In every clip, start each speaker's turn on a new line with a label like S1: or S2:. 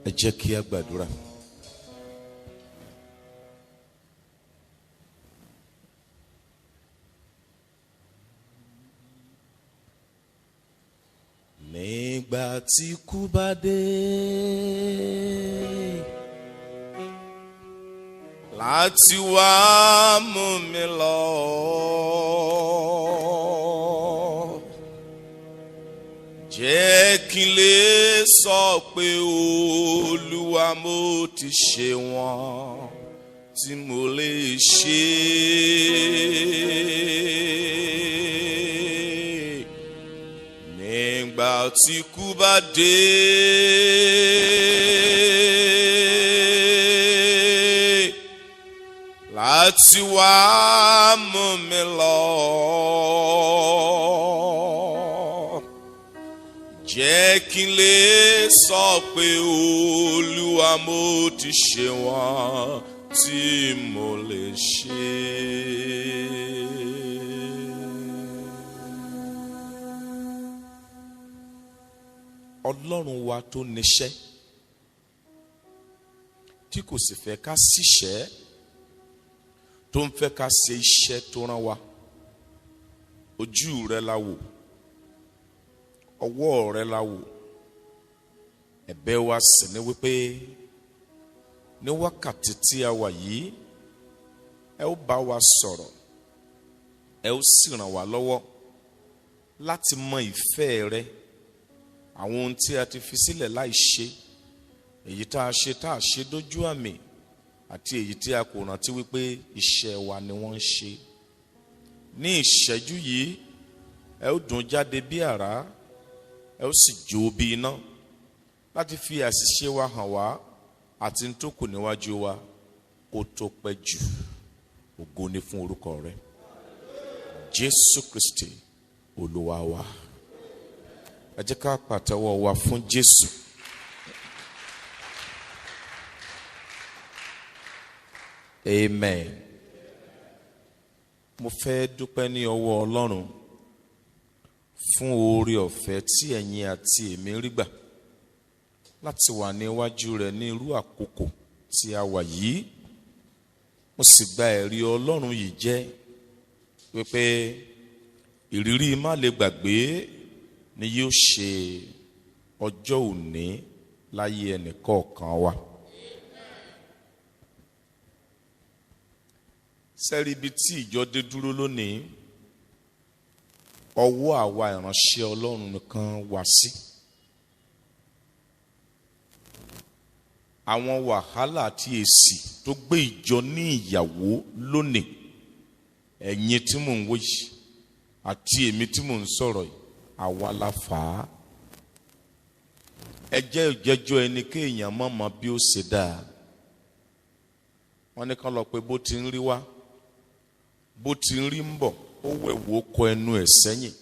S1: Ẹ jẹ́ kí a gbàdúrà. Nígbà tí ikú bá dé láti wá mú mi lọ, jẹ́ kí n lè sọ pé Olúwa mo ti ṣe wọ́n tí mo lè ṣe. Nígbà tí ikú bá dé láti wá mú mi lọ, jẹ́ kí n lè sọ pé Olúwa mo ti ṣe wọ́n tí mo lè ṣe. Ọlọ́run wa tó níṣẹ́ tí kò sì fẹ́ ká ṣiṣẹ́, tó ń fẹ́ ká ṣe iṣẹ́ tó rán wa. Ojú rẹ la wò, ọwọ́ rẹ la wò. Ẹ̀bẹ̀ wa sì ni wípé ní wákàtí tí a wà yìí, ẹ ó bá wa sọ̀rọ̀, ẹ ó sì ràn wá lọ́wọ́ láti mọ ìfẹ́ rẹ, àwọn ohun tí a ti fi sílẹ̀ láì ṣe, èyí tá a ṣe dójú àmì, àti èyí tí a kò rántí wípé iṣẹ́ wa ni wọ́n ń ṣe. Ní ìṣẹ́jú yìí, ẹ ó dùn jáde bí àrá, ẹ ó sì jó bí iná láti fi àṣìṣe wa hàn wá àti n tó kù níwájú wa kó tó pẹ́ jù. Ògo ni fún orúkọ rẹ, Jésù Kristi Olúwa wa. Ẹ jẹ́ ká pàtẹ́wọ́ wa fún Jésù. Amen. Mo fẹ́ dúpẹ́ ní ọwọ́ Ọlọ́run fún oore ọ̀fẹ́ tí ẹ̀yin àti èmi rí gbà láti wà níwájú rẹ̀ ní irú àkókò tí a wà yìí. Mo sì gba ẹ̀rí Ọlọ́run yìí jẹ́ wípé ìrírí má lè gbàgbé ni yóò ṣe ọjọ́ òní láyé ẹnìkọ̀ọ̀kan wa. Sẹ́rí ibi tí ìjọ dé dúró lónìí, ọwọ́ àwa ìránṣẹ́ Ọlọ́run nìkan wá sí. Àwọn wàhálà àti èsì tó gbé ìjọ ní ìyàwó lónìí, ẹ̀yin tí mò ń wò yìí àti èmi tí mò ń sọ̀rọ̀ yìí, àwa la fà á. Ẹ jẹ́ ìjẹ́jọ́ ẹni kéèyàn má mọ bí ó ṣe dáa. Wọ́n ní kán lọ pé bó ti ń rí wá, bó ti ń rí ń bọ̀, ó wẹ̀wò kọ ẹnu ẹ̀ sẹ́yìn,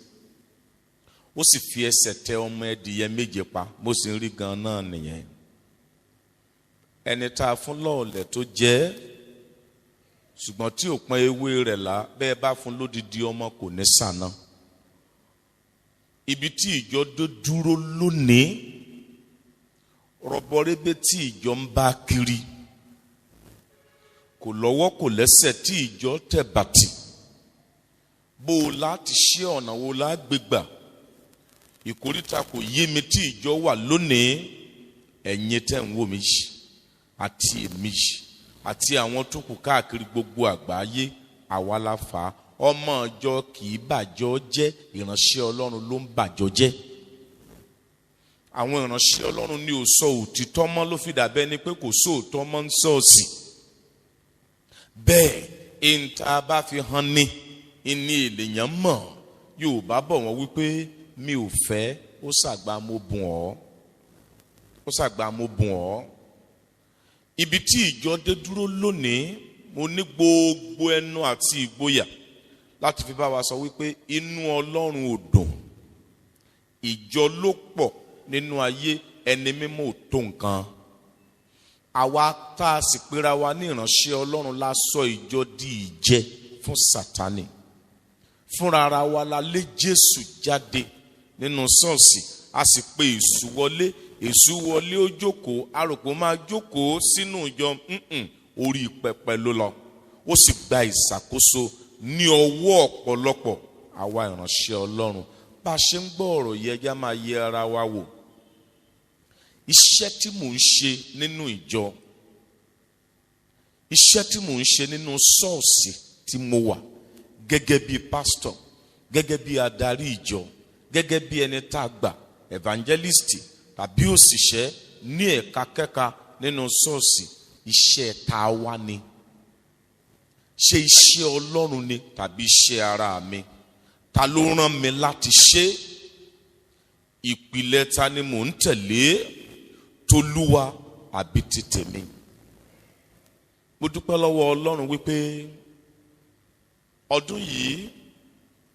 S1: ó sì fi ẹsẹ̀ tẹ ọmọ ẹdìyẹ méje pa, bó sì ń rí gan náà nìyẹn. Ẹni tá a fún lọ́ọ̀lẹ̀ tó jẹ́, ṣùgbọ́n tí ò pọ́n ewé rẹ̀ là, bẹ́ẹ̀ bá fún lódìdí ọmọ kò ní sànà. Ibi tí ìjọ dúró lónìí, rọ̀bọ̀rébé tí ìjọ ń bá kiri, kò lọ́wọ́ kò lẹ́sẹ̀ tí ìjọ tẹ̀ bàtì. Bó o láti ṣe ọ̀nà wo lágbègbà, ìkóríta kò yé mi tí ìjọ wà lónìí. Ẹ̀yin tẹ́ ń wò mí yìí àti èmi yìí àti àwọn tó kù káàkiri gbogbo àgbáyé, àwa la fà á. Ọmọ ìjọ kì í bàjọ́ jẹ́, ìránṣẹ́ Ọlọ́run ló ń bàjọ́ jẹ́. Àwọn ìránṣẹ́ Ọlọ́run ní ò sọ òtítọ́ mọ́, ló fi dàbẹ́ ni pé kò sóòótọ́ mọ́ ń ṣọ́ọ̀ṣì. Bẹ́ẹ̀ ìta bá fi hàn ní ènìyàn mọ̀. Yorùbá bọ̀ wọ́n wípé mi ò fẹ́, ó ṣàgbà mo bùn ọ́, ó ṣàgbà mo bùn ọ́. Ibi tí ìjọ dé dúró lónìí, mo ní gbogbo ẹnu àti ìgboyà láti fi bá wa sọ wípé inú Ọlọ́run ò dùn. Ìjọ ló pọ̀ nínú ayé, ẹni mímọ́ ò tó nǹkan. Àwa tá a sì pera wa ní ìránṣẹ́ Ọlọ́run la sọ ìjọ di ìjẹ fún Sátánì. Fúnra ara wa la lé Jésù jáde nínú ṣọ́ọ̀ṣì, a sì pe èṣù wọlé. èṣù wọlé ó jókòó, aròpò máa jókòó sínú ìjọ, orí pẹpẹ ló lọ, ó sì gba ìṣàkóso ní ọwọ́ ọ̀pọ̀lọpọ̀ àwa ìránṣẹ́ Ọlọ́run. Bá a ṣe ń gbọ́ ọ̀rọ̀ yẹ já máa yẹ ara wa wò. Iṣẹ́ tí mò ń ṣe nínú ìjọ, iṣẹ́ tí mò ń ṣe nínú ṣọ́ọ̀ṣì tí mo wà gẹ́gẹ́ bí pásítọ̀, gẹ́gẹ́ bí adarí ìjọ, gẹ́gẹ́ bí ẹni tá a gbà evangelist tàbí òṣìṣẹ́ ní ẹ̀ka kẹ́ka nínú ṣọ́ọ̀ṣì, iṣẹ́ tá a wá ni. Ṣé iṣẹ́ Ọlọ́run ni tàbí iṣẹ́ ara mi? Ta ló rán mi láti ṣe? Ìpìlẹ̀ ta ni mò ń tẹ̀lé, t'Olúwa àbí ti tèmi? Mo dúpẹ́ lọ́wọ́ Ọlọ́run wípé ọdún yìí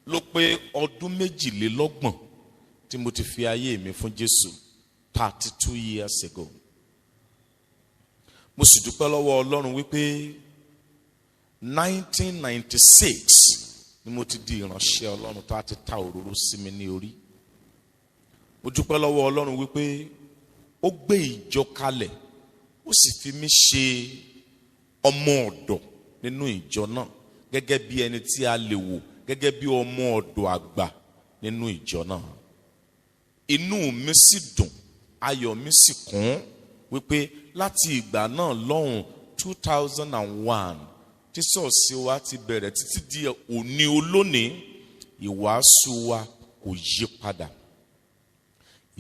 S1: ló pé ọdún 22 tí mo ti fi ayé mi fún Jésù, 32 years ago. Mo sì dúpẹ́ lọ́wọ́ Ọlọ́run wípé 1996 ni mo ti di ìránṣẹ́ Ọlọ́run tó a ti ta òróró sí mi ní orí. Mo dúpẹ́ lọ́wọ́ Ọlọ́run wípé ó gbé ìjọ kalẹ̀, ó sì fi mí ṣe ọmọ ọ̀dọ̀ nínú ìjọ náà, gẹ́gẹ́ bí ẹni tí a lè wò gẹ́gẹ́ bí ọmọ ọ̀dọ̀ àgbà nínú ìjọ náà. Inú mi sì dùn, ayọ̀ mi sì kún wípé láti ìgbà náà lọ́hùn 2001 tí ṣọ́ọ̀ṣì wa ti bẹ̀rẹ̀ títí di òní olónìí, ìwàásù wa kò yí padà,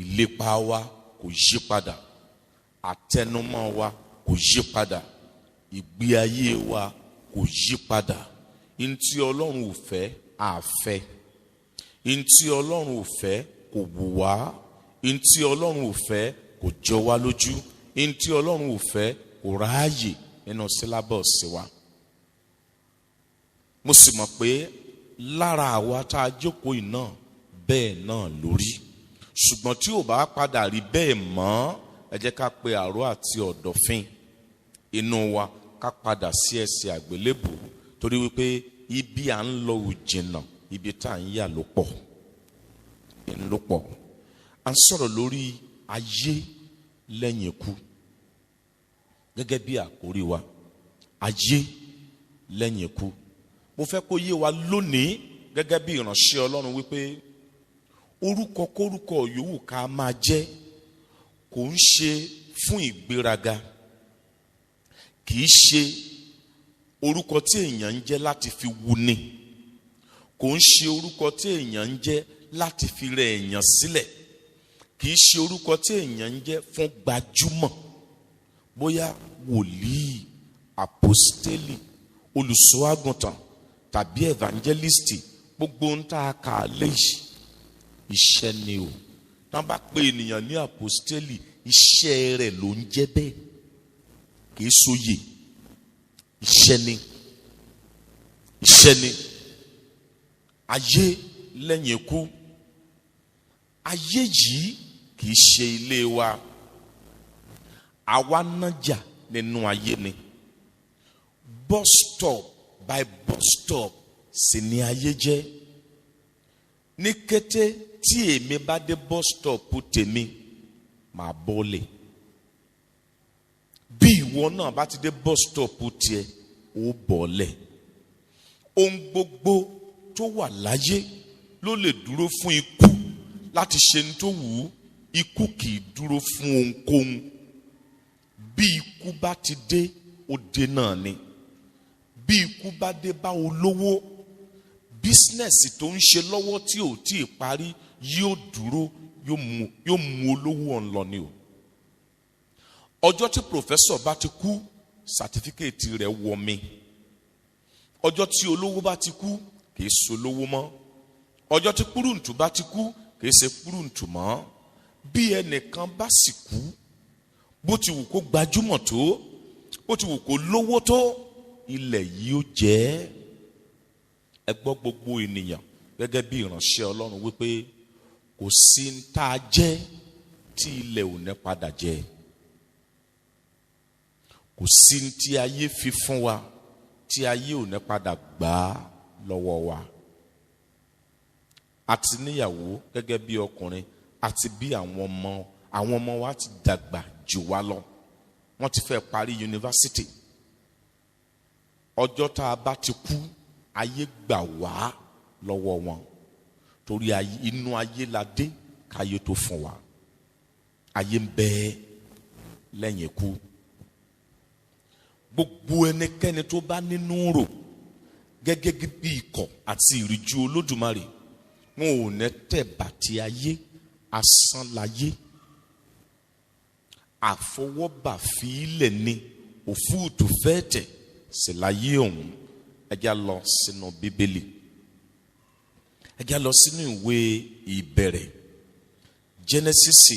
S1: ìlépa wa kò yí padà, àtẹnumọ́ wa kò yí padà, ìgbé ayé wa kò yí padà. Ntí Ọlọ́run ò fẹ́ àfẹ́, ntí Ọlọ́run ò fẹ́ kò wù wá, ntí Ọlọ́run ò fẹ́ kò jọ wá lójú, ntí Ọlọ́run ò fẹ́ kò ráàyè nínú sílábọ̀sì wa. Mo sì mọ̀ pé lára àwa tá a jókòó yìí náà bẹ́ẹ̀ náà lórí, ṣùgbọ́n tí ò bá padà rí bẹ́ẹ̀ mọ́, ẹ jẹ́ ká pe àrò àti ọ̀dọ̀fín inú wa ká padà sí ẹsẹ̀ àgbélébùú, torí wípé ibi à ń lọ ò jìnnà, ibi tá à ń yà ló pọ̀. À ń sọ̀rọ̀ lórí ayé lẹ́yìn ikú gẹ́gẹ́ bí àkórí wa, ayé lẹ́yìn ikú. Mo fẹ́ kó yé wa lónìí gẹ́gẹ́ bí ìránṣẹ́ Ọlọ́run wípé orúkọ kórúkọ yòówù ká máa jẹ́ kò ń ṣe fún ìgbéraga, kì í ṣe orúkọ tí èèyàn ń jẹ́ láti fi wuni, kò ń ṣe orúkọ tí èèyàn ń jẹ́ láti fi rẹ èèyàn sílẹ̀, kì í ṣe orúkọ tí èèyàn ń jẹ́ fún gbajúmọ̀, bóyá wòlíì, àpọ́stélì, olùṣọ́àgùntàn tàbí evangelisti. Gbogbo ń tá a kà léyìí iṣẹ́ ni o. Tá bá pè ènìyàn ní àpọ́stélì, iṣẹ́ rẹ̀ ló ń jẹ́ bẹ́ẹ̀, kì í sóyè. Iṣẹ́ ni ayé lẹ́yìn ikú. Ayé yìí kì í ṣe ilé wa, àwa nájà nínú ayé ni. Bus stop by bus stop sì ni ayé jẹ́. Ní kété tí èmi bá dé bus stop tèmi, màá bọ́lẹ̀. Bí ìwọ náà bá ti dé bus stop tiẹ̀, ó bọ́lẹ̀. Ohun gbogbo tó wà láyé ló lè dúró fún ikú láti ṣe ní tó wù ú. Ikú kì í dúró fún ohunkóhun. Bí ikú bá ti dé, ó dé náà ni. Bí ikú bá dé bá olówó, bísínẹ́sì tó ń ṣe lọ́wọ́ tí ò tí ì parí yóò dúró, yóò mú olówó ọ̀n lọ ni o. Ọjọ́ tí pòfẹ́sọ̀ bá ti kú, sàtífíkẹ́ẹ̀tì rẹ̀ wọ mi. Ọjọ́ tí olówó bá ti kú, kì í ṣe olówó mọ́. Ọjọ́ tí púrùǹtù bá ti kú, kì í ṣe púrùǹtù mọ́. Bí ẹnìkan bá sì kú, bó ti wù kó gbajúmọ̀ tó, bó ti wù kó lówó tó, ilẹ̀ yìí ó jẹ́. Ẹ gbọ́ gbogbo ènìyàn gẹ́gẹ́ bí ìránṣẹ́ Ọlọ́run wípé kò sí ń tá a jẹ́ tí ilẹ̀ ò ní padà jẹ́. Kò sí ní tí ayé fi fún wa tí ayé ò ní padà gbà lọ́wọ́ wa. Àti níyàwó gẹ́gẹ́ bí ọkùnrin, àti bí àwọn ọmọ, àwọn ọmọ wa ti dàgbà jù wá lọ, wọ́n ti fẹ́ parí yunifásitì. Ọjọ́ tá a bá ti kú, ayé gbà wá lọ́wọ́ wọn, torí inú ayé la dé káyé tó fún wa. Ayé ń bẹ lẹ́yìn ikú. Gbogbo ẹnikẹ́ni tó bá nínú rò gẹ́gẹ́ bí ikọ̀ àti ìríjú Olódùmarè, wọn ò ní tẹ̀ bàtí ayé, asán láyé. Àfọwọ́bà fi ilẹ̀ ni, òfúùtù fẹ́ẹ̀tẹ̀ sì láyé ọ̀hún. Ẹ já lọ sínú Bíbélì, ẹ já lọ sínú ìwé Ìbẹ̀rẹ̀, Jẹ́nẹ́sísì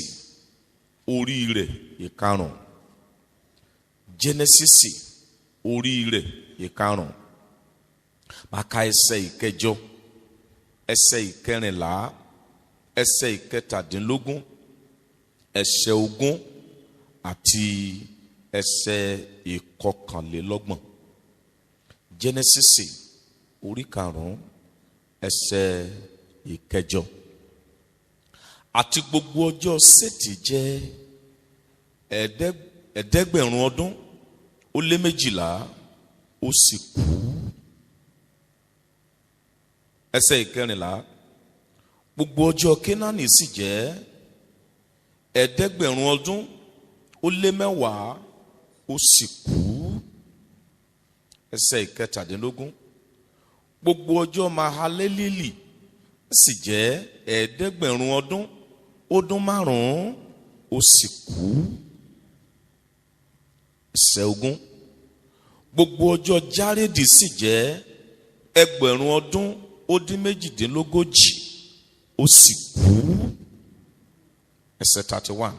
S1: orí rẹ̀ ìkarùn. Jẹ́nẹ́sísì orí rẹ̀ ìkarùn. Màkà ẹsẹ̀ ìkẹjọ, ẹsẹ̀ ìkẹrìnlá, ẹsẹ̀ ìkẹtàdínlógún, ẹsẹ̀ ogún àti ẹsẹ̀ ìkọkànlélọ́gbọ̀n. Jẹ́nẹ́sísì orí karùn, ẹsẹ̀ ìkẹjọ. Àti gbogbo ọjọ́ Sétì jẹ́ 700 ọdún ó lé 12, ó sì kú. Ẹsẹ̀ ìkẹrìnlá. Gbogbo ọjọ́ Kénáánì sì jẹ́ 700 ọdún ó lé 10, ó sì kú. Ẹsẹ̀ ìkẹtàdínlógún. Gbogbo ọjọ́ Mahalaleli sì jẹ́ 700 ọdún ó dín 5, ó sì kú. Ẹsẹ̀ ogún. Gbogbo ọjọ́ Járédì sì jẹ́ 1000 ọdún ó dín 38, ó sì kú. Ẹsẹ̀ 31.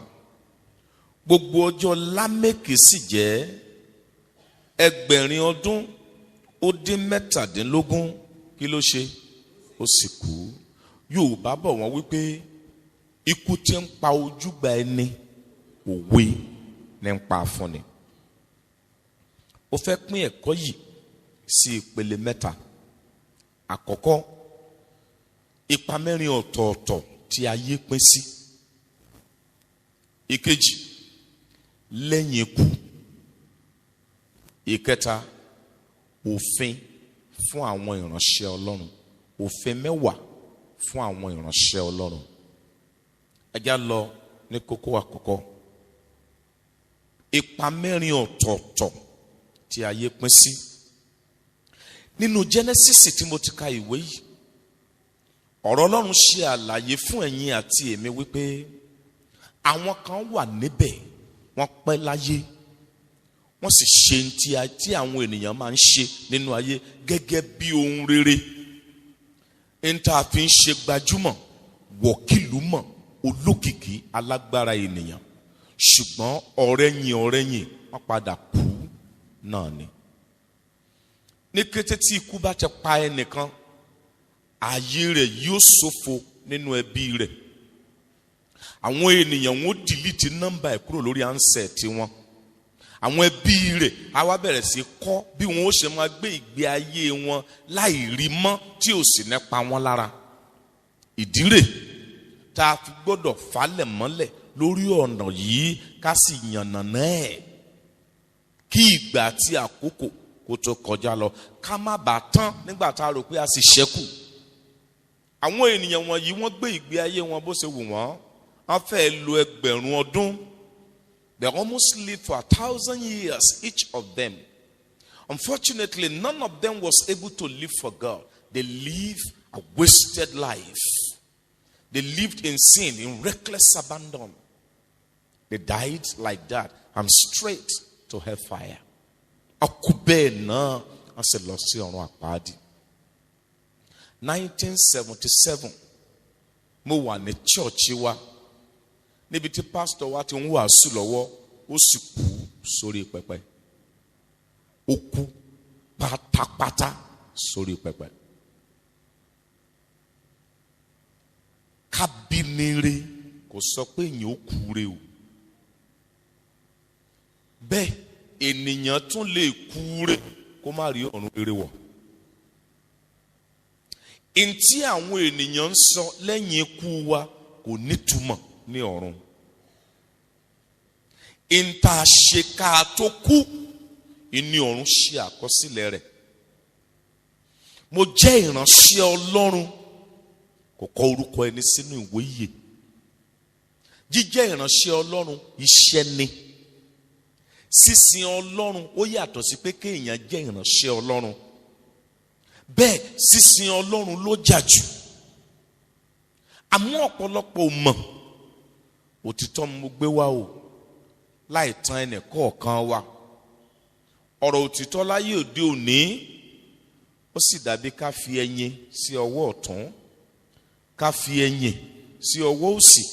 S1: Gbogbo ọjọ́ Lámékì sì jẹ́ 1000 ọdún ó dín 17, kí ló ṣe? Ó sì kú. Yorùbá bọ̀ wọ́n wípé ikú tí ń pa ojúgbà ẹni, òwe ní ń pa fúnni. Ó fẹ́ pín ẹ̀kọ́ yìí sí ìpele 3. Àkọ́kọ́, ipa 4 ọ̀tọ̀ọ̀tọ̀ tí ayé pín sí. Ìkejì, lẹ́yìn ikú. Ìkẹta, òfin fún àwọn ìránṣẹ́ Ọlọ́run. Òfin 10 fún àwọn ìránṣẹ́ Ọlọ́run. Ẹ já lọ ní kókó àkọ́kọ́. Ipa 4 ọ̀tọ̀ọ̀tọ̀ tí ayé pín sí. Nínú Jẹ́nẹ́sísì tí mo ti ka ìwé yìí, ọ̀rọ̀ Ọlọ́run ṣe àlàyé fún ẹ̀yin àti èmi wípé àwọn kan wà níbẹ̀, wọ́n pẹ́ láyé, wọ́n sì ṣe tí àwọn ènìyàn máa ń ṣe nínú ayé gẹ́gẹ́ bí ohun rere. Ń tá a fi ń ṣe gbajúmọ̀, wọ̀kìlúmọ̀, olókìkí, alágbára ènìyàn. Ṣùgbọ́n ọ̀rẹ́yìn wọ́n padà kú náà ni. Ní kété tí ikú bá ti pa ẹnìkan, ayé rẹ̀ yóò ṣòfò nínú ẹbí rẹ̀. Àwọn ènìyàn wọn dìlítì nọ́mbà ẹ̀ kúrò lórí ánsẹ̀tì wọn. Àwọn ẹbí rẹ̀ á wá bẹ̀rẹ̀ sí kọ́ bí wọn ó ṣe máa gbé ìgbé ayé wọn láì rí mọ́ tí ò sì ní pa wọ́n lára. Ìdí rẹ̀ tá a fi gbọ́dọ̀ falẹ̀ mọ́lẹ̀ lórí ọ̀nà yìí ká sì yànnàná ẹ̀ kí ìgbà àti àkókò kó tó kọjá lọ, ká má bàa tán nígbà tá a rò pé a sì ṣẹ́kù. Àwọn ènìyàn wọ̀nyí wọ́n gbé ìgbé ayé wọn bó ṣe wù wọ́n. Wọ́n fẹ́ lo 1000 ọdún. They almost lived for 1000 years, each of them. Unfortunately, none of them was able to live for God. They lived a wasted life. They lived in sin, in reckless abandon. They died like that and straight to hellfire. Akube náà wọ́n sì lọ sí ọ̀run àpáàdì. 1977, mo wà ní church wa níbi tí pastor wa ti ń wàásù lọ́wọ́, ó sì kú sórí pẹpẹ. Ó kú pátápátá sórí pẹpẹ. Kábínire kò sọ pé èèyàn ó kú re o. Bẹ́ẹ̀ ènìyàn tún lè kú re kó má rí ọ̀run rere wọ̀. Ntí àwọn ènìyàn ń sọ lẹ́yìn ikú wa kò nítumọ̀ ní ọ̀run. ìta ṣe ká tó kú ìní ọ̀run ṣe àkọsílẹ̀ rẹ̀. Mo jẹ́ ìránṣẹ́ Ọlọ́run kò kọ orúkọ ẹni sínú ìwé ìyè. Jíjẹ́ ìránṣẹ́ Ọlọ́run iṣẹ́ ni. Sísìn Ọlọ́run ó yàtọ̀ sí pé kéèyàn jẹ́ ìránṣẹ́ Ọlọ́run. Bẹ́ẹ̀ sísìn Ọlọ́run ló jà jù. Àmọ́ ọ̀pọ̀lọpọ̀ ò mọ̀. Òtítọ́ mo gbé wá o láì tàn ẹnì kọ̀ọ̀kan wa. Ọ̀rọ̀ òtítọ́ láyé òde òní ó sì dàbí ká fi ẹyin sí ọwọ́ ọ̀tún, ká fi ẹyin sí ọwọ́ òsì,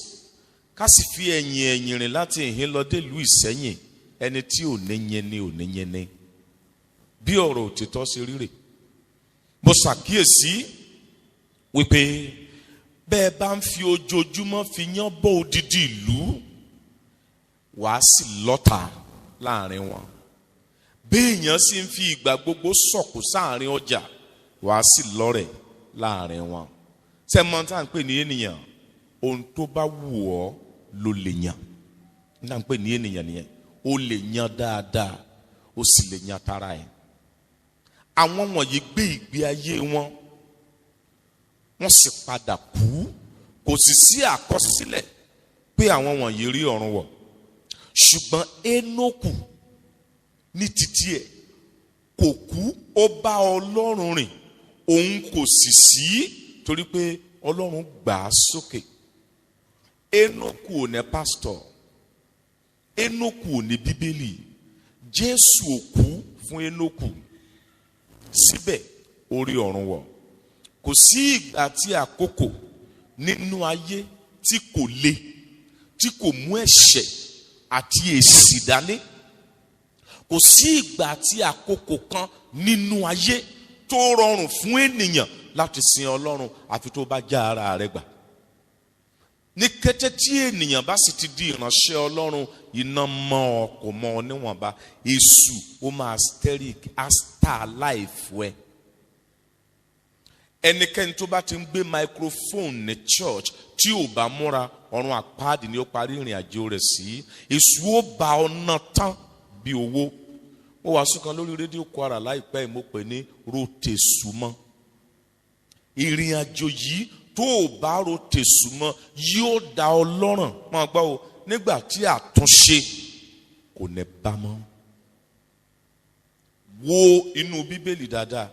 S1: ká sì fi ẹyin rìn láti ìhín lọ dé ìlú Ìsẹ́yìn. Ẹni tí ò ní yẹn ni ò ní yẹn ni. Bí ọ̀rọ̀ òtítọ́ ṣe rí rè. Mo ṣàkíyèsí wípé bẹ́ẹ̀ bá ń fi ojoojúmọ́ fi yán bọ́ odidi ìlú, wàá sì lọ́ta láàrin wọn. Bí èèyàn sì ń fi ìgbà gbogbo sọ̀kò sáàrin ọjà, wàá sì lọ́rẹ̀ láàrin wọn. Sẹ́mọ́ tá à ń pè ní ènìyàn, ohun tó bá wù ọ́ ló lè yàn. Tá à ń pè ní ènìyàn nìyẹn. O lè yan dáadáa, o sì lè yan tara ẹ̀. Àwọn wọ̀nyí gbé ìgbé ayé wọn, wọ́n sì padà kú. Kò sì sí àkọsílẹ̀ pé àwọn wọ̀nyí rí ọ̀run wọ̀. Ṣùgbọ́n Énókù ní títí ẹ̀ kò kú, ó bá Ọlọ́run rìn, òun kò sì sí torí pé Ọlọ́run gbà á sókè. Énókù ò ní pásítọ̀, Énókù ò ní bíbélì, Jésù ò kú fún Énókù, síbẹ̀ ó rí ọ̀run wọ̀. Kò sí ìgbà àti àkókò nínú ayé tí kò le, tí kò mú ẹ̀ṣẹ̀ àti èsì dání. Kò sí ìgbà àti àkókò kan nínú ayé tó rọrùn fún ènìyàn láti sin Ọlọ́run àfi tó bá já ara rẹ̀ gbà. Ní kété tí ènìyàn bá sì ti di ìránṣẹ́ Ọlọ́run, iná mọ́ ọ kò mọ́ ọ níwọ̀nba. Èṣù ó máa steric asta life wẹ̀. Ẹnikẹ́ni tó bá ti ń gbé microphone ní church tí ò bá múra, ọ̀run àpáàdì ni ó parí ìrìn àjò rẹ̀ sí. Èṣù ó bá ọ̀nà tán bí owó. Ó wàásù kan lórí rédíò Kwara láìpẹ́ mo pè ní rotèsùmọ́. Ìrìn àjò yìí tó o bá rotèsùmọ́ yóò dá ọ lọ́rùn. Máa gbọ́ o, nígbà tí àtúnṣe kò ní bá mọ́. Wo inú Bíbélì dáadáa,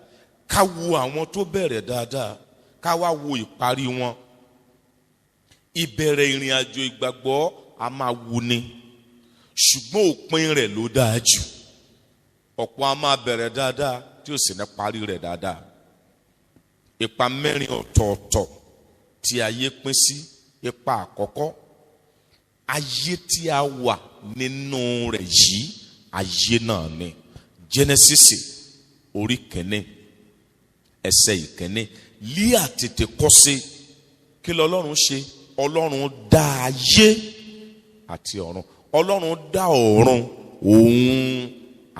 S1: ká wo àwọn tó bẹ̀rẹ̀ dáadáa, ká wá wo ìparí wọn. Ìbẹ̀rẹ̀ ìrìn àjò ìgbàgbọ́ a máa wù ni, ṣùgbọ́n òpin rẹ̀ ló dáa jù. Ọ̀pọ̀ a máa bẹ̀rẹ̀ dáadáa tí ó sì ní parí rẹ̀ dáadáa. Ipa mẹ́rin ọ̀tọ̀ọ̀tọ̀ tí ayé pín sí. Ipa àkọ́kọ́, ayé tí a wà nínú rẹ̀ yìí, ayé náà ni. Genesis orí kìíní ẹsẹ̀ ìkíní. Lí àtètè kọ́ṣe kí l'Ọlọ́run ṣe? Ọlọ́run dá ayé àti ọ̀run. Ọlọ́run dá ọ̀run, òun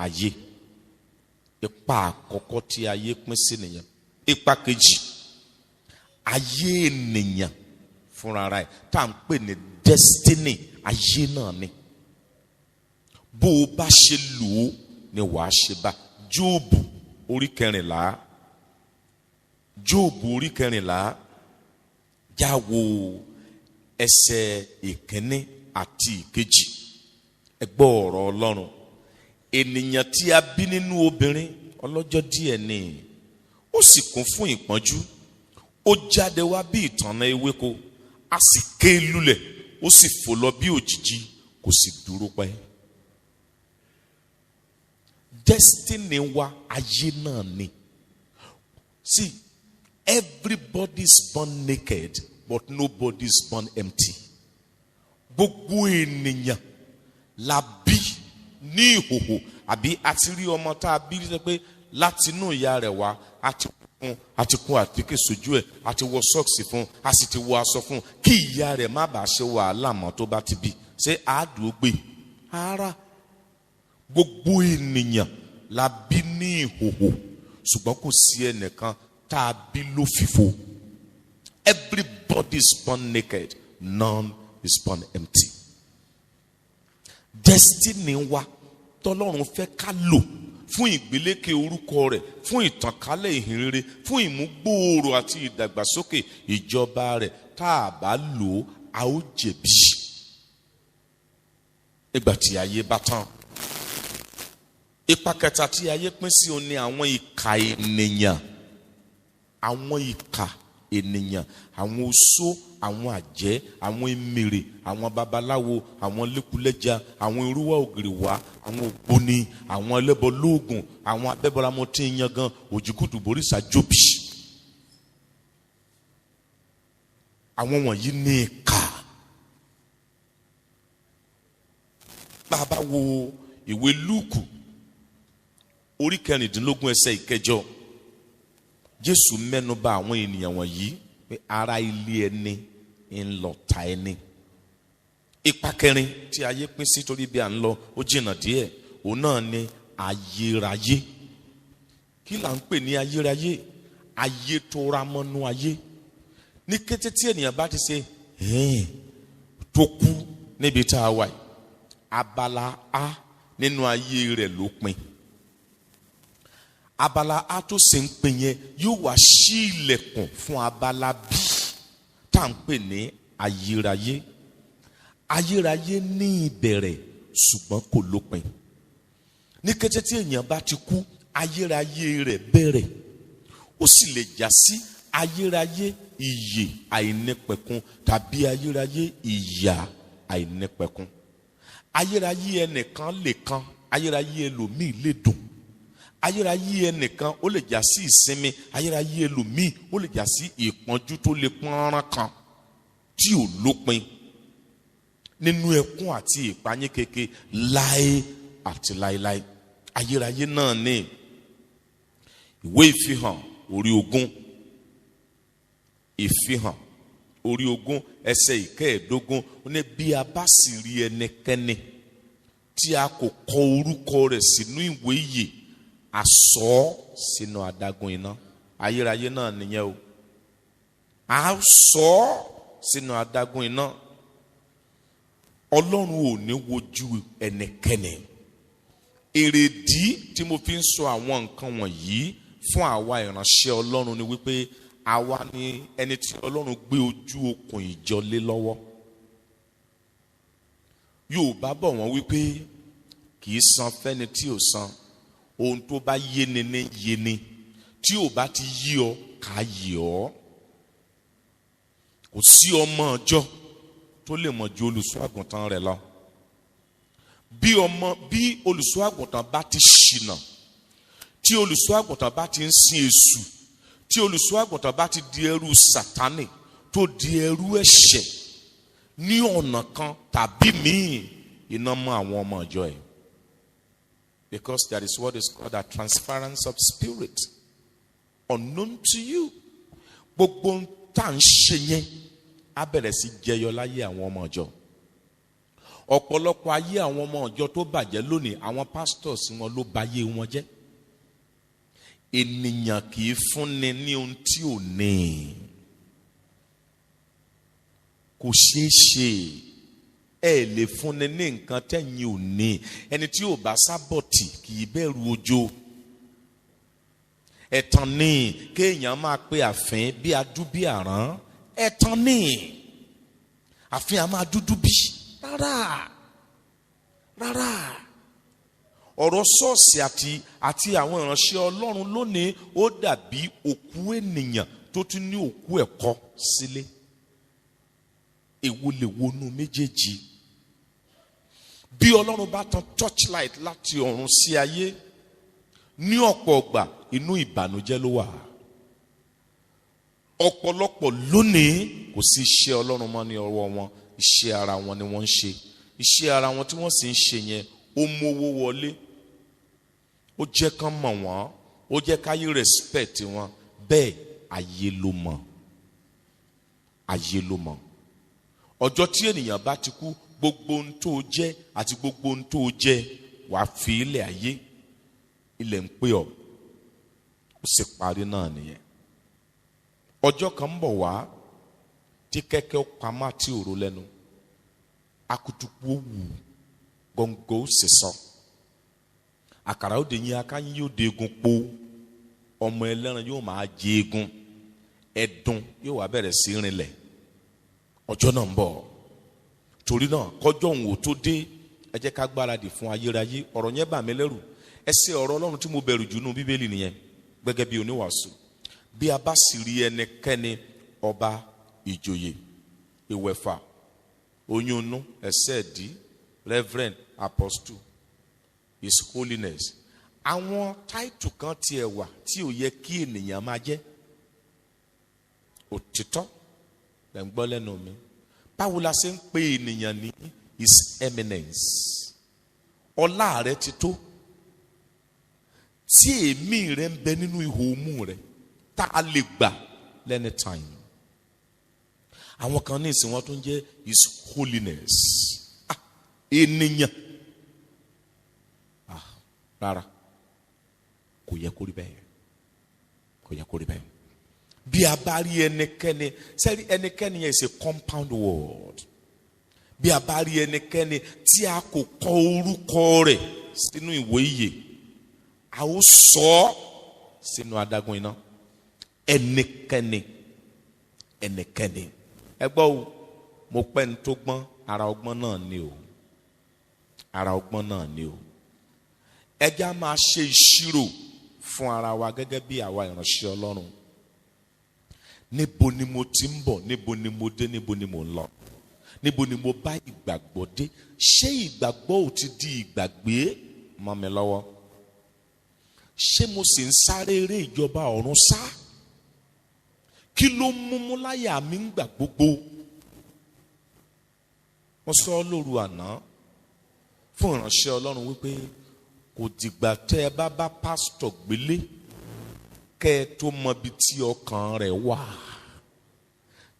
S1: ayé. Ipa àkọ́kọ́ tí ayé pín sí nìyẹn. Ipa kejì, ayé ènìyàn fúnra rẹ̀ tá à ń pè ní destiny, ayé náà ni. Bó o bá ṣe lò ó ni wàá ṣe bá. Jóòbù orí kẹrìnlá, Jóòbù orí kẹrìnlá, já wo ẹsẹ̀ ìkíní àti ìkejì. Ẹ gbọ́ ọ̀rọ̀ Ọlọ́run. Ènìyàn tí a bí nínú obìnrin ọlọ́jọ́ díẹ̀ ni, ó sì kún fún ìpọ́njú. Ó jáde wá bí ìtànná ewéko, a sì ké lulẹ̀, ó sì fò lọ bí òjìji, kò sì dúró pẹ́. Destiny wa ayé náà ni. See, everybody is born naked, but nobody is born empty. Gbogbo ènìyàn la bí ní ìhòhò, àbí àti rí ọmọ tá a bí rí pé láti inú ìyá rẹ̀ wá àti kún àtíkè sójú ẹ̀, àti wọ sọ́ọ̀sì fún, a sì ti wọ aṣọ fún, kí ìyá rẹ̀ má bàa ṣe wàhálà mọ́ tó bá ti bí. Ṣé àádùn gbé? Ara gbogbo ènìyàn la bí ní ìhòhò, ṣùgbọ́n kò sí ẹnìkan tá a bí lófìfo. Everybody is born naked, none is born empty. destiny wa tọ́lọ́run fẹ́ ká lò fún ìgbélékè orúkọ rẹ̀, fún ìtànkálẹ̀ ìhìnrere, fún ìmúgbòòrò àti ìdàgbàsókè ìjọba rẹ̀, tá a bá lò ó a ó jẹ̀bi nígbà tí ayé bá tán. Ipa kẹta tí ayé pín sí òun ni àwọn ìkà ènìyàn. Àwọn ìkà ènìyàn, àwọn oṣó, àwọn àjẹ́, àwọn emèrè, àwọn babaláwo, àwọn lẹ́kúlẹ́jà, àwọn irúwà ògìrìwá, àwọn ògbóni, àwọn ẹlẹ́bọ lóògùn, àwọn abẹ́bọramọ tí ń yangan, òjìkùtù borísà jóbi. Àwọn wọ̀nyí ní ìkà. Bàbá wo ìwé Lúùkù orí 16 ẹsẹ̀ 9. Jésù mẹ́nubà àwọn ènìyàn wọ̀nyí pé ara ilé ẹni ń lọ ta ẹni. Ipa kẹrin tí ayé pín sí torí bí à ń lọ ó jìnnà díẹ̀, òun náà ni ayérayé. Kí là ń pè ní ayérayé? Ayé tó ra mọ́nú ayé. Ní kété tí ènìyàn bá ti ṣe tó kú níbi tá a wà yìí, abala A nínú ayé rẹ̀ ló pin. Abala A tó ṣe ń pin yẹn yóò wá ṣí ilẹ̀kùn fún abala B tá à ń pè ní ayérayé. Ayérayé ní ìbẹ̀rẹ̀ ṣùgbọ́n kò lópin. Ní kété tí èèyàn bá ti kú, ayérayé rẹ̀ bẹ̀rẹ̀, ó sì lè já sí ayérayé ìyè àìnípẹ̀kun tàbí ayérayé ìyà àìnípẹ̀kun. Ayérayé ẹnìkan lè kan, ayérayé ẹlòmíì lè dùn. Ayérayé ẹnìkan ó lè já sí ìsinmi, ayérayé ẹlòmíì ó lè já sí ìpọ́njú tó lè pọ́nrán kan tí ò lópin, nínú ẹkún àti ìpayín keke láé àti láéláé. Ayérayé náà ní ìwé ìfihàn orí 20, ìfihàn orí 20 ẹsẹ̀ 15, ó ní bí a bá sì rí ẹnikẹ́ni tí a kò kọ orúkọ rẹ̀ sínú ìwé ìyè, a sọ ọ́ sínú adágún iná. Ayérayé náà nìyẹn o. A sọ ọ́ sínú adágún iná. Ọlọ́run ò ní wojú ẹnikẹ́ni. Èrèdí tí mo fi ń sọ àwọn nǹkan wọ̀nyí fún àwa ìránṣẹ́ Ọlọ́run ni wípé àwa ni ẹni tí Ọlọ́run gbé ojú okùn ìjọ lé lọ́wọ́. Yorùbá bọ̀ wọ́n wípé kì í san fẹ́ni tí ò san. Ohun tó bá yéni ní yéni, tí ò bá ti yí ọ ká yí ọ. Kò sí ọmọ ọjọ́ tó lè mọ̀ ju olùṣọ́ àgùntàn rẹ̀ lọ. Bí olùṣọ́ àgùntàn bá ti ṣìnà, tí olùṣọ́ àgùntàn bá ti ń sin èṣù, tí olùṣọ́ àgùntàn bá ti di ẹrú Sátánì, tó di ẹrú ẹ̀ṣẹ̀ ní ọ̀nà kan tàbí míì, iná mọ́ àwọn ọmọ ọjọ́ ẹ̀. Because there is what is called a transference of spirit unknown to you. Gbogbo tá à ń ṣe yẹn á bẹ̀rẹ̀ sí jẹyọ láyé àwọn ọmọ ọjọ́. Ọ̀pọ̀lọpọ̀ ayé àwọn ọmọ ọjọ́ tó bàjẹ́ lónìí, àwọn pastors wọn ló bà ayé wọn jẹ́. Ènìyàn kì í fúnni ní ohun tí ò ní. Kò ṣeé ṣe. Ẹ lè fúnni ní nǹkan tẹ́yin ò ní. Ẹni tí ò bá sábọ̀tì kì í bẹ̀rù òjò. Ẹ̀tàn ni kéèyàn máa pe àfín bí adú bí àrán. Ẹ̀tàn ni àfín a máa dúdú bí. Rárá. Ọ̀rọ̀ ṣọ́ọ̀ṣì àti àwọn ìránṣẹ́ Ọlọ́run lónìí ó dàbí òkú ènìyàn tó tún ní òkú ẹ̀kọ́ sílé. Èwo lè wọnú méjèèjì. Bí Ọlọ́run bá tan torchlight láti ọ̀run sí ayé, ní ọ̀pọ̀ ọgbà inú ìbànújẹ́ ló wà. Ọ̀pọ̀lọpọ̀ lónìí kò sí iṣẹ́ Ọlọ́run mọ́ ní ọwọ́ wọn, iṣẹ́ ara wọn ni wọ́n ń ṣe. Iṣẹ́ ara wọn tí wọ́n sì ń ṣe yẹn ó mówó wọlé, ó jẹ́ kán mọ̀ wọ́n, ó jẹ́ káyé respect wọn. Bẹ́ẹ̀ ayé ló mọ̀. Ayé ló mọ̀. Ọjọ́ tí ènìyàn bá ti kú, gbogbo ohun tó jẹ́ àti gbogbo ohun tó jẹ́ wàá fi ilẹ̀ ayé, ilẹ̀ ń pè ọ́, ó sì parí náà nìyẹn. Ọjọ́ kan ń bọ̀ wá tí kẹ́kẹ́ ó pamọ́ àti òró lẹ́nu, akutuku ó wù, gọ́ngọ́ ó sì sọ àkàrà ó de yín akáyín yóò de egun po ọmọ ẹlẹ́ran yóò máa jẹ egun ẹ̀dùn yóò wá bẹ̀rẹ̀ sí rinlẹ̀ ọjọ́ náà ń bọ̀ torí náà kọjọ́ òun ò tó dé ẹ jẹ́ ká gbáradì fún ayérayé ọ̀rọ̀ yẹn bà mí lẹ́rù ẹsẹ̀ ọ̀rọ̀ Ọlọ́run tí mo bẹ̀rù jù nínú Bíbélì nìyẹn gẹ́gẹ́ bí oníwàásù bí a bá sì rí ẹnikẹ́ni ọba ìjòyè ìwẹ̀fà oyún inú ẹsẹ̀ ẹ̀dí reverend apostle his holiness àwọn táìtù kan tiẹ̀ wà tí ò yẹ kí ènìyàn máa jẹ́ òtítọ́ lẹ́ ń gbọ́ lẹ́nu mi báwo la ṣe ń pe ènìyàn ní his eminence ọlá rẹ ti tó tí èémí rẹ ń bẹ nínú ihò imú rẹ tá a lè gbà lẹ́ni time àwọn kan ní ìsìn wọn tó ń jẹ́ his holiness ènìyàn rárá kò yẹ kó rí bẹ́ẹ̀ kò yẹ kó rí bẹ́ẹ̀ bí a bá rí ẹnikẹ́ni sẹ́rí ẹnikẹ́ni yẹn is a compound word bí a bá rí ẹnikẹ́ni tí a kò kọ orúkọ rẹ̀ sínú ìwé ìyè a ó sọ ọ́ sínú adágún iná ẹnikẹ́ni ẹ gbọ́ o mo pẹ́ ní tó gbọ́n ara ọgbọ́n náà ni o ara ọgbọ́n náà ni o ẹ jẹ́ á máa ṣe ìṣirò fún ara wa gẹ́gẹ́ bí àwa ìránṣẹ́ Ọlọ́run níbo ni mo ti ń bọ̀ níbo ni mo dé níbo ni mo ń lọ níbo ni mo bá ìgbàgbọ́ dé ṣé ìgbàgbọ́ ò ti di ìgbàgbé mọ́ mi lọ́wọ́ ṣé mo sì ń sáré eré ìjọba ọ̀run sá kí ló múmú láyà mi ń gbà gbogbo mo sọ lóru àná fún ìránṣẹ́ Ọlọ́run wípé kò dìgbà tẹ́ ẹ bá pásítọ̀ gbélé kẹ́ ẹ tó mọ ibi tí ọkàn rẹ̀ wà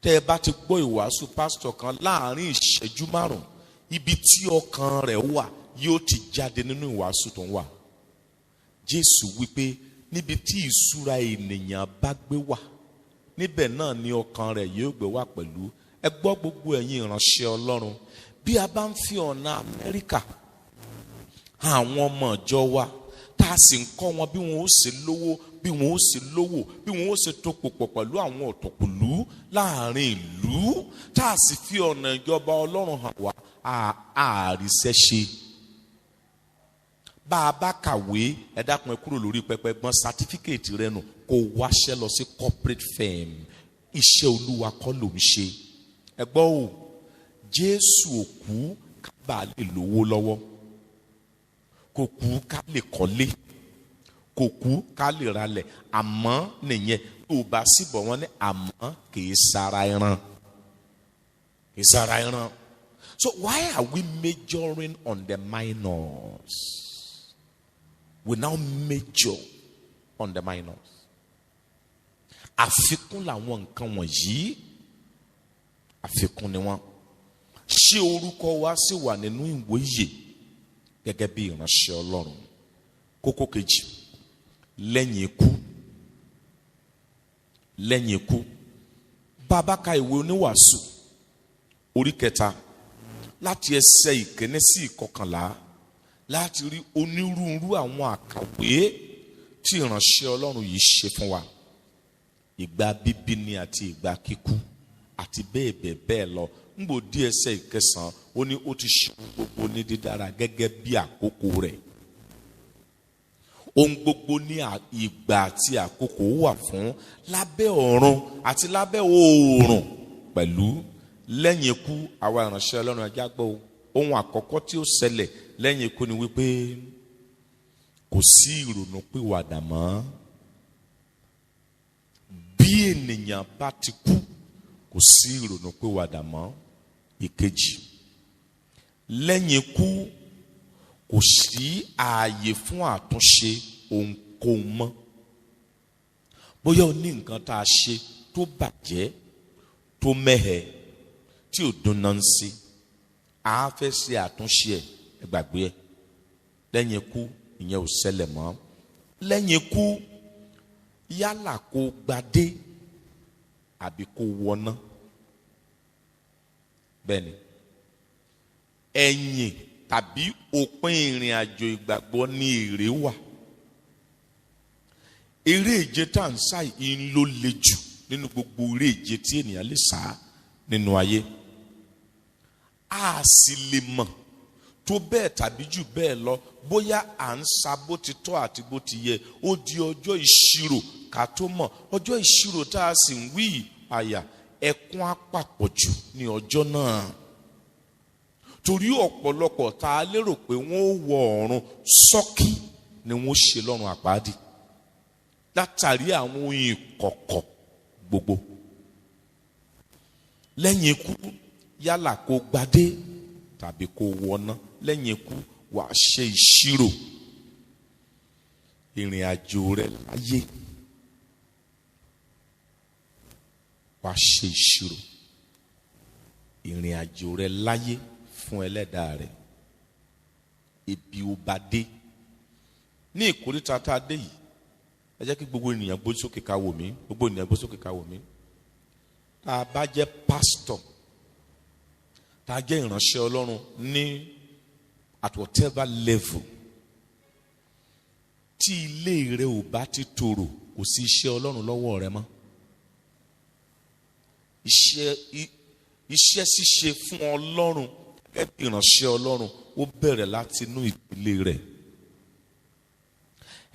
S1: tẹ́ ẹ bá ti gbọ́ ìwàásù pásítọ̀ kan láàrin ìṣẹ́jú márùn ibi tí ọkàn rẹ̀ wà yóò ti jáde nínú ìwàásù tó ń wà Jésù wípé níbi tí ìṣúra ènìyàn bá gbé wà níbẹ̀ náà ni ọkàn rẹ̀ yóò gbé wà pẹ̀lú ẹ gbọ́ gbogbo ẹ̀yin ìránṣẹ́ Ọlọ́run bí a bá ń fi ọ̀nà Amẹ́ríkà àwọn ọmọ ìjọ wa tá a sì ń kọ́ wọn bí wọn ó ṣe lówó bí wọn ó ṣe lówó bí wọn ó ṣe tó pọ̀ pẹ̀lú àwọn ọ̀tọ̀kùlú láàrin ìlú tá a sì fi ọ̀nà ìjọba Ọlọ́run hàn wá àríṣẹ́ ṣe bá a bá kàwé ẹ dákun ẹ kúrò lórí pẹpẹ gbọ́n sátífíkèètì rẹ nù kó wáṣẹ́ lọ sí corporate firm iṣẹ́ Olúwa kọ́ ló ń ṣe ẹ gbọ́ o Jésù òkú ká bá a lè lówó lọ́wọ́ kò kú ká lè kọ́lé kò kú ká lè ralẹ̀ àmọ́ nìyẹn tó o bá sì bọ̀ wọ́n ní àmọ́ kìí sara ẹran so why are we majoring on the minors? We now major on the minors. Àfikún làwọn nǹkan wọ̀nyí àfikún ni wọ́n ṣé orúkọ wa sì wà nínú ìwé ìyè gẹ́gẹ́ bí ìránṣẹ́ Ọlọ́run kókó kejì lẹ́yìn ikú bàbá ka ìwé oníwàásù orí 3 láti ẹsẹ̀ 1 sí 11 láti rí onírúurú àwọn àkàwé tí ìránṣẹ́ Ọlọ́run yìí ṣe fún wa ìgbà bíbí ni àti ìgbà kíkú àti bẹ́ẹ̀ bẹ́ẹ̀ lọ ngbò dí ẹsẹ̀ 9 ó ní ó ti ṣe gbogbo ní dídára gẹ́gẹ́ bí àkókò rẹ̀ ohun gbogbo ní ìgbà àti àkókò wà fún lábẹ́ ọ̀run àti lábẹ́ oòrùn pẹ̀lú lẹ́yìn ikú àwa ìránṣẹ́ Ọlọ́run ẹja gbọ́ ohun àkọ́kọ́ tí ó ṣẹlẹ̀ lẹ́yìn ikú ni wípé kò sí ìrònú pìwàdà mọ́ bí ènìyàn bá ti kú kò sí ìrònú pìwàdà mọ́ ìkejì lẹ́yìn ikú kò sí ààyè fún àtúnṣe ohunkóhun mọ́ bóyá o ní nǹkan tá a ṣe tó bàjẹ́ tó mẹ́hẹ tí ò dùn náà ń sí a fẹ́ ṣe àtúnṣe ẹ̀ gbàgbé ẹ̀ lẹ́yìn ikú ìyẹn ò ṣẹlẹ̀ mọ́ lẹ́yìn ikú yálà kó gbadé àbí kó wọná bẹ́ẹ̀ ni ẹ̀yìn tàbí òpin ìrìn àjò ìgbàgbọ́ ní èrè wà. Eré ìje tá à ń sá yìí ló le jù nínú gbogbo eré ìje tí ènìyàn lè sá nínú ayé. A sì lè mọ̀ tó bẹ́ẹ̀ tàbí jù bẹ́ẹ̀ lọ bóyá à ń sa bó ti tọ́ àti bó ti yẹ. Ó di ọjọ́ ìṣirò ká tó mọ̀. Ọjọ́ ìṣirò tá a sì ń wí àyà, ẹkún á pàpọ̀ jù ní ọjọ́ náà. Torí ọ̀pọ̀lọpọ̀ tá a lérò pé wọ́n ó wọ ọ̀run sọ́kí ni wọ́n ṣe lọ́run àpáàdì látàrí àwọn ohun ìkọ̀kọ̀ gbogbo. Lẹ́yìn ikú, yálà kó gbadé tàbí kó wọná, lẹ́yìn ikú wà á ṣe ìṣirò ìrìn àjò rẹ láyé. Wà á ṣe ìṣirò ìrìn àjò rẹ láyé fún ẹlẹ́dàá rẹ. Ibi ó bá dé ní ìkórìtà tá a dé yìí, ẹ jẹ́ kí gbogbo ènìyàn gbójú sókè ká wò mí. Gbogbo ènìyàn gbójú sókè ká wò mí. Tá a bá jẹ́ pásítọ̀, tá a jẹ́ ìránṣẹ́ Ọlọ́run ní at whatever level, tí ilé rẹ ò bá ti tòrò, kò sí iṣẹ́ Ọlọ́run lọ́wọ́ rẹ mọ́. Iṣẹ́ ṣíṣe fún Ọlọ́run gẹ́gẹ́ bí ìránṣẹ́ Ọlọ́run ó bẹ̀rẹ̀ láti inú ìdílé rẹ̀.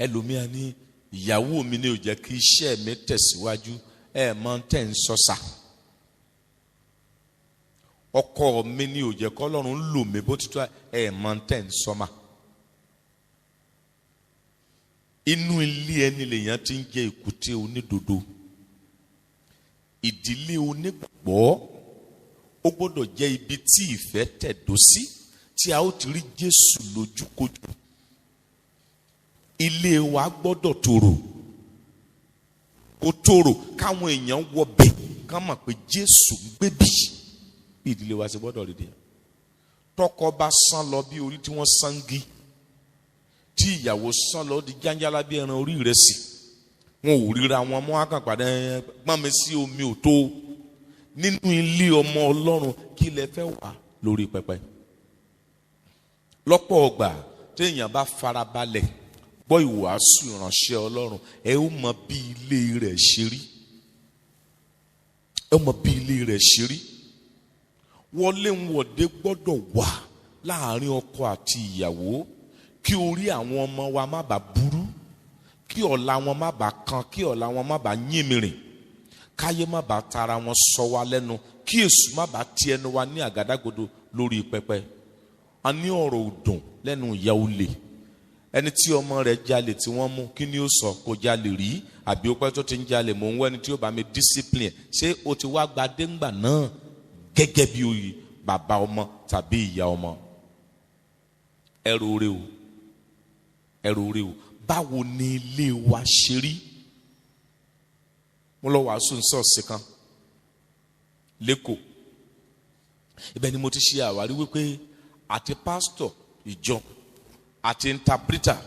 S1: Ẹlòmíà ní ìyàwó mi ni ò jẹ́ kí iṣẹ́ mi tẹ̀síwájú. Ẹ máa ń tẹ̀ ń sọ́sà. Ọkọ mi ni ò jẹ́ kí Ọlọ́run lò mí bó ti tó. Ẹ máa ń tẹ̀ ń sọ́mà. Inú ilé ẹni lèèyàn ti ń jẹ èkúté onídodo. Ìdílé onígbàgbọ́ ó gbọ́dọ̀ jẹ́ ibi tí ìfẹ́ tẹ̀dó sí, tí a ó ti rí Jésù lójúkojú. Ilé wa gbọ́dọ̀ tòrò. Kó tòrò káwọn èèyàn wọ bẹ̀ ká mọ̀ pé Jésù ń gbé bí. Bí ìdílé wa ṣe gbọ́dọ̀ rí di. Tọkọ bá sán lọ bí orí tí wọ́n sangi, tí ìyàwó sán lọ di jáńjálá bí ẹran orí ìrẹsì, wọn ò ríra wọn mọ́ àkànpàdé gbọ́n mi sí omi ò tó. Nínú ilé ọmọ Ọlọ́run kí lẹ fẹ́ wà lórí pẹpẹ? Lọ́pọ̀ ọgbà téèyàn bá farabalẹ̀ gbọ́ ìwàásù ìránṣẹ́ Ọlọ́run, ẹ ó mọ bí ilé rẹ̀ ṣe rí. Ẹ mọ bí ilé rẹ̀ ṣe rí. Wọléwọ̀de gbọ́dọ̀ wà láàrin ọkọ àti ìyàwó kí orí àwọn ọmọ wa má bàa burú, kí ọ̀la wọn má bàa kan, kí ọ̀la wọn má bàa yínmìrìn, káyé má bàa tara wọn sọ wa lẹ́nu, kí èṣù má bàa ti ẹnu wa ní àgádágodo lórí pẹpẹ. A ní ọ̀rọ̀ òdùn lẹ́nu ìyá olè. Ẹni tí ọmọ rẹ̀ jalè tí wọ́n mú, kí ni ó sọ? Kò jalè rí àbí ó pẹ́ tó ti ń jalè, mò ń wá ẹni tí ó bá mi discipline. Ṣé o ti wá gba déngbà náà gẹ́gẹ́ bí oyè bàbá ọmọ tàbí ìyá ọmọ? Ẹrù rẹ o, ẹrù rẹ o. Báwo ni ilé wa ṣe rí? Mo lọ wàásù ṣọ́ọ̀ṣì kan lẹ́kọ̀ọ́. Ibẹ̀ ni mo ti ṣe àwárí wípé àti pásítọ̀ ìjọ àti interpreter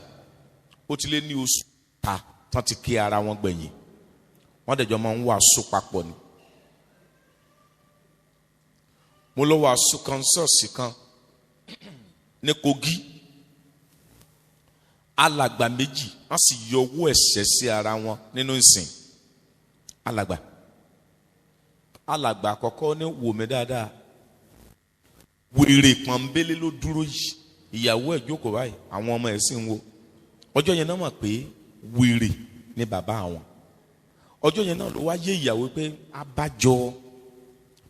S1: ó ti lé ní oṣù ta tán ti kí ara wọn gbẹ̀yìn. Wọ́n dẹ̀jọ́ máa ń wàásù papọ̀ ni. Mo lọ wàásù kan ṣọ́ọ̀ṣì kan ní Kogi. Alàgbà méjì wọ́n sì yọ owó ẹ̀ṣẹ̀ sí ara wọn nínú ìsìn. Alàgbà àkọ́kọ́ ní wò mí dáadáa. Wèrè pọ̀nbélé ló dúró yìí. Ìyàwó ẹ̀ jókòó báyìí, àwọn ọmọ ẹ̀ sì ń wo. Ọjọ́ yẹn náà mọ̀ pé wèrè ni bàbá àwọn. Ọjọ́ yẹn náà ló wá yé ìyàwó pé abájọ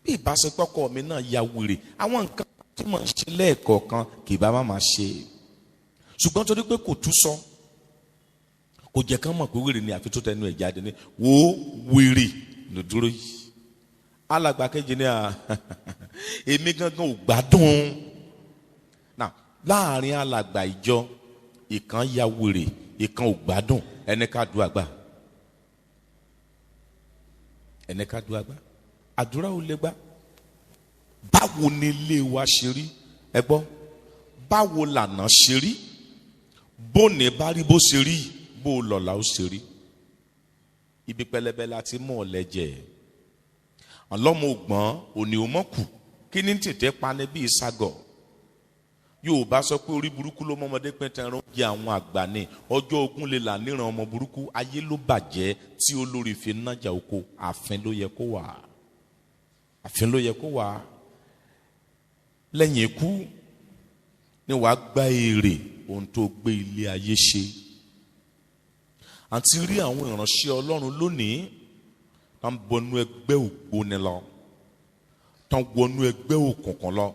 S1: bí ìbáṣepọ̀kọ mi náà ya wèrè. Àwọn nǹkan tí mo ń ṣe lẹ́ẹ̀kọ̀ọ̀kan kì í bá má ṣe. Ṣùgbọ́n torí pé kò tú sọ, kò jẹ́ kán mọ̀ pé wèrè ni àfi tó tẹnu ẹ̀ jáde ní wo wèrè ló dúró yìí. Alàgbà kejì ní èmi gangan ò gbádùn. Now láàrin alàgbà ìjọ, ìkan ya wèrè, ìkan ò gbádùn. Ẹni ká du àgbà, ẹni ká du àgbà. Àdúrà ò lè gbà. Báwo ni ilé wa ṣe rí? Ẹ gbọ́, báwo lànà ṣe rí? Bóni bá rí bó ṣe rí, bó lọ́la ó ṣe rí. Ibi pẹlẹbẹ la ti mú ọ̀lẹ́jẹ̀. Ọlọ́mọ ògbọ́n òní ò mọ̀ kù, kí ni tètè pani bí ìságọ̀. Yorùbá sọ pé orí burúkú ló mọ́mọdé pẹ́ntẹ́ ẹran jẹ àwọn àgbà ní ọjọ́ ogun lè là níran ọmọ burúkú. Ayé ló bàjẹ́ tí olórí fi nájà oko. Ààfin ló yẹ kó wà. Ààfin ló yẹ kó wà. Lẹ́yìn ikú ni wàá gba èrè ohun tó gbé ilé ayé ṣe. Àti rí àwọn ìránṣẹ́ Ọlọ́run lónìí tán bọnú ẹgbẹ́ ògbóni lọ, tán wọnú ẹgbẹ́ òkùnkùn lọ,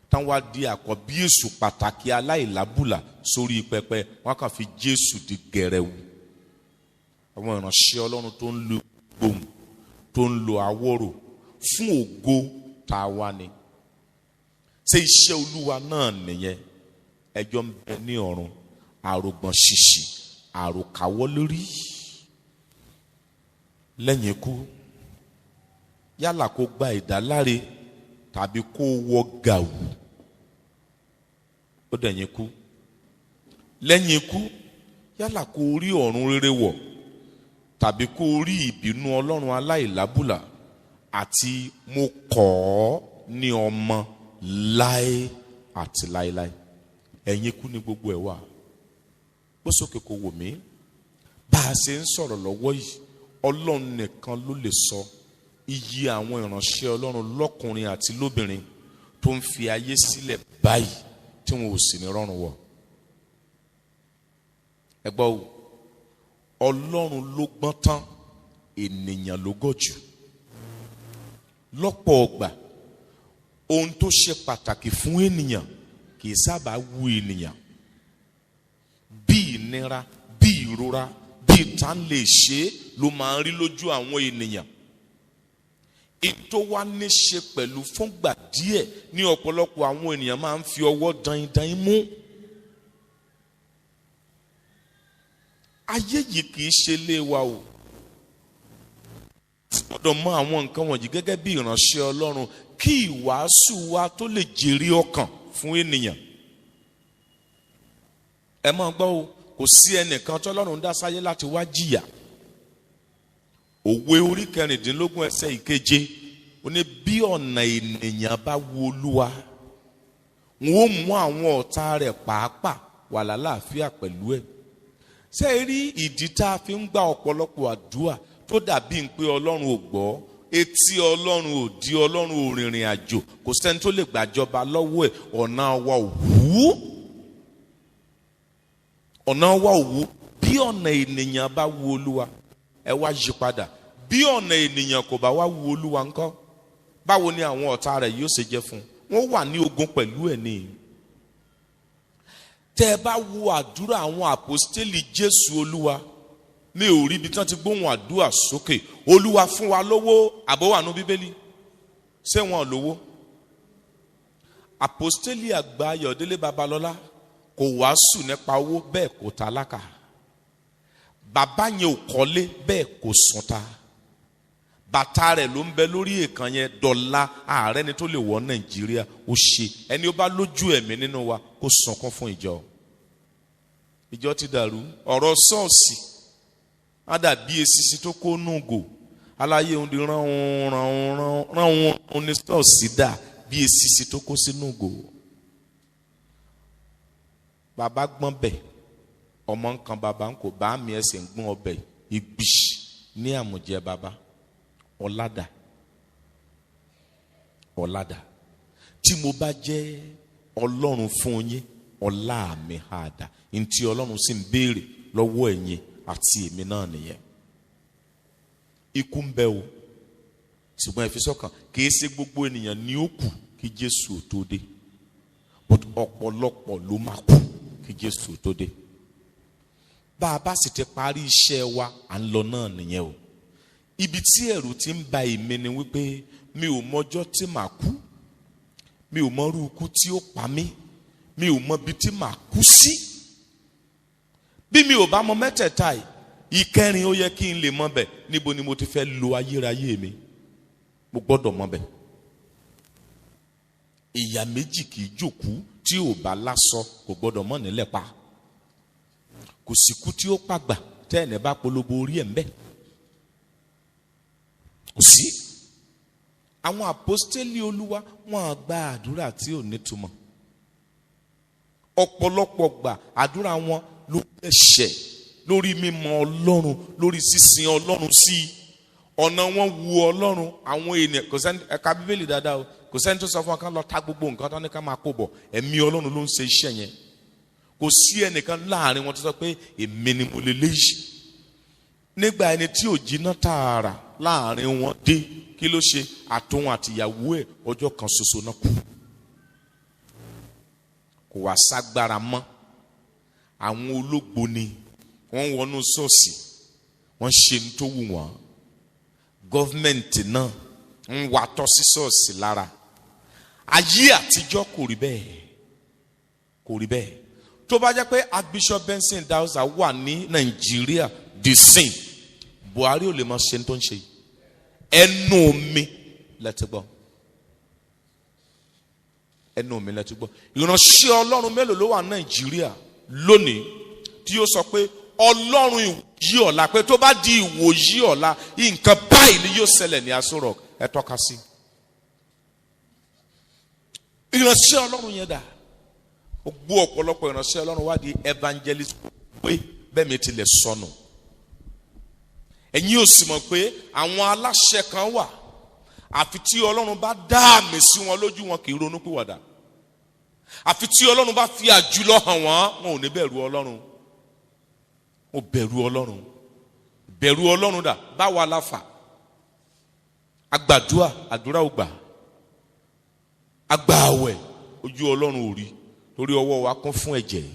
S1: tán wá di àkọ́bí èṣù pàtàkì aláìlábùlà sórí pẹpẹ. Wọ́n kàn fi Jésù di gẹrẹwu. Àwọn ìránṣẹ́ Ọlọ́run tó ń lo gbòm, tó ń lo àwòrò fún ògo tá a wá ni. Ṣé iṣẹ́ Olúwa náà nìyẹn? Ẹjọ́ ń bẹ ní ọ̀run, àrògbọ̀n ṣìṣì, àròkàwọ́ lórí. Lẹ́yìn ikú, yálà kó gba ìdáláre tàbí kó wọ gàù, ó dẹ̀yìn ikú. Lẹ́yìn ikú, yálà kó rí ọ̀run rere wọ̀ tàbí kó rí ìbínú Ọlọ́run aláìlábùlà àti mo kọ̀ ọ́ ní ọmọ láé àti láéláé. Ẹ̀yìn ikú ni gbogbo ẹ̀ wà. Bó sókè kó wò mí. Bá a ṣe ń sọ̀rọ̀ lọ́wọ́ yìí, Ọlọ́run nìkan ló lè sọ iye àwọn ìránṣẹ́ Ọlọ́run lọ́kùnrin àti lóbìnrin tó ń fi ayé sílẹ̀ báyìí tí wọn ò sì ní rọrùn wọ̀. Ẹ gbọ́ o, Ọlọ́run ló gbọ́n tán, ènìyàn ló gọ̀ jù. Lọ́pọ̀ ọgbà ohun tó ṣe pàtàkì fún ènìyàn kì í sábà wù ènìyàn. Bí ìnira, bí ìrora, bí ìtàn lè ṣe ló máa ń rí lójú àwọn ènìyàn. Ètò wa ní ṣe pẹ̀lú fúngbà díẹ̀ ní ọ̀pọ̀lọpọ̀ àwọn ènìyàn máa ń fi ọwọ́ dain mú. Ayé yìí kì í ṣe ilé wa o. Gbọ́dọ̀ mọ àwọn nǹkan wọ̀nyí gẹ́gẹ́ bí ìránṣẹ́ Ọlọ́run kí ìwàásù wa tó lè jèrè ọkàn fún ènìyàn. Ẹ máa gbọ́ o, kò sí ẹnìkan tí Ọlọ́run dá sáyé láti wá jìyà. Òwe orí 16 ẹsẹ̀ 7 ó ní bí ọ̀nà ènìyàn bá wu Olúwa, wọn ó mú àwọn ọ̀tá rẹ̀ pàápàá wà lálàáfíà pẹ̀lú ẹ̀. Ṣé ẹ rí ìdí tá a fi ń gba ọ̀pọ̀lọpọ̀ àdúrà tó dàbí ń pé Ọlọ́run ò gbọ́, etí Ọlọ́run ò di, Ọlọ́run ò rìnrìn àjò, kò sẹ́ni tó lè gbàjọba lọ́wọ́ ẹ̀. Ọ̀nà wa ò wú. Ọ̀nà wa ò wú. Bí ọ̀nà ènìyàn bá wu Olúwa, ẹ wá yí padà. Bí ọ̀nà ènìyàn kò bá wá wu Olúwa ńkọ́, báwo ni àwọn ọ̀tá rẹ̀ yóò ṣe jẹ́ fún un? Wọ́n wà ní ogun pẹ̀lú ẹ̀ ní. Tẹ́ ẹ bá wo àdúrà àwọn àpọ́stélì Jésù Olúwa, ní orí ibi tí wọ́n ti gbóhùn àdúrà sókè, Olúwa fún wa lówó, àbọ̀wànú Bíbélì. Ṣé wọn lówó? Àpọ́stélì àgbà Ayọ̀délé Babalọ́lá kò wàásù nípa owó, bẹ́ẹ̀ kò tálákà. Bàbá yẹn ò kọ́lé, bẹ́ẹ̀ kò sùnta. Bàtà rẹ̀ ló ń bẹ lórí èèkàn yẹn dọ̀la. Ààrẹ ni tó lè wọ Nàìjíríà ó ṣe. Ẹni ó bá lójú ẹ̀mí nínú wa kó sunkún fún ìjọ. Ìjọ ti dàrú. Ọ̀rọ̀ ṣọ́ọ̀ṣì á dàbí esisi tó kó nùgò. Aláyé òun di rán ní ṣọ́ọ̀ṣì dà bí esisi tó kó sínú gò. Bàbá gbọ́n bẹ̀, ọmọ nǹkan bàbá ń kò bá mi ẹsẹ̀ ń gbọ́n ọbẹ̀ ìgbì ní àmùjẹ bàbá. Ọ̀làdà tí mo bá jẹ́ Ọlọ́run fún yín, ọlá mi àdá. Ntí Ọlọ́run sì ń béèrè lọ́wọ́ ẹ̀yin àti èmi náà nìyẹn. Ikú ń bẹ o, ṣùgbọ́n ẹ fi sọ́kàn kìí ṣe gbogbo ènìyàn ni ó kù kí Jésù tó dé, but ọ̀pọ̀lọpọ̀ ló máa kú kí Jésù tó dé. Bá a bá sì ti parí iṣẹ́ wa, à ń lọ náà nìyẹn o. Ibi tí ẹ̀rù ti ń ba èmi ni wípé mi ò mọjọ́ tí màá kú, mi ò mọrú ikú tí ó pa mí, mi ò mọ ibi tí màá kú sí. Bí mi ò bá mọ mẹ́tẹ̀ẹ̀ta yìí, ìkẹrin ó yẹ kí n lè mọ bẹ̀ níbo ni mo ti fẹ́ lo ayérayé mi. Mo gbọ́dọ̀ mọ bẹ̀. Ìyà méjì kì í jòkú tí ò bá lásọ, kò gbọ́dọ̀ mọ̀ nílẹ̀ pa. Kò sí kú tí ó pàgbà tẹ́ ẹ̀nẹ́ bá polówó orí ẹ̀ ń bẹ̀. Kò sí. Àwọn àpọ́stélì Olúwa wọn á gba àdúrà tí ò nítumọ̀. ọ̀pọ̀lọpọ̀ gbà àdúrà wọn ló ẹ̀ṣẹ̀, lórí mímọ̀ Ọlọ́run, lórí sísìn Ọlọ́run sí ọ̀nà wọn wu Ọlọ́run. Àwọn ènìyàn kò sẹ́ni, ẹ̀ka Bíbélì dáadáa o, kò sẹ́ni tó sọ fún wọn ká lọ ta gbogbo nǹkan tó ní ká máa kó bọ̀. Ẹ̀mí Ọlọ́run ló ń ṣe iṣẹ́ yẹn. Kò sí ẹnìkan láàrin wọn tó sọ pé èmi ni mo lè léyìí. Nígbà ẹni tí ò jiná tààrà láàrin wọn dé, kí ló ṣe? Àtòun àtìyàwó ẹ̀ ọjọ́ kan ṣoṣo náà kú. Kò wá ságbára mọ́. Àwọn ológbò ni wọ́n wọnú ṣọ́ọ̀ṣì, wọ́n ṣe ní tó wù wọ́n. Gọ́fíńmẹ̀ntì náà ń wà tọ́ sí ṣọ́ọ̀ṣì lára. Ayé àtijọ́ kò rí bẹ́ẹ̀, kò rí bẹ́ẹ̀. Tó bá jẹ́ pé Archbishop Benson Idahosa wà ní Nàìjíríà di sin, Buhari ò lè máa ṣe ní tó ń ṣe yìí. Ẹnu mi lẹ́tí gbọ́, ẹnu mi lẹ́tí gbọ́. Ìránṣẹ́ Ọlọ́run mélòó ló wà Nàìjíríà lónìí tí ó sọ pé Ọlọ́run ìwòyí ọ̀la, pé tó bá di ìwòyí ọ̀la nǹkan báyìí ni yóò ṣẹlẹ̀ ní Aso Rock? Ẹ tọ́ka sí. Ìránṣẹ́ Ọlọ́run yẹn dà. Ó gbọ́ ọ̀pọ̀lọpọ̀ ìránṣẹ́ Ọlọ́run wá di evangelist pé bẹ́ẹ̀ mi tilẹ̀ sọnù. Ẹ̀yin ò sì mọ̀ pé àwọn aláṣẹ kan wà, àfi tí Ọlọ́run bá dá àmì sí wọn lójú, wọn kì í ronú pìwàdà. Àfi tí Ọlọ́run bá fi àjùlọ hàn wọ́n, wọn ò ní bẹ̀rù Ọlọ́run. Ó bẹ̀rù Ọlọ́run. Bẹ̀rù Ọlọ́run dà, báwo aláfà? Agbàdúà, àdúrà ò gbà. Agbààwẹ̀, ojú Ọlọ́run ò rí, torí ọwọ́ wa kún fún ẹ̀jẹ̀.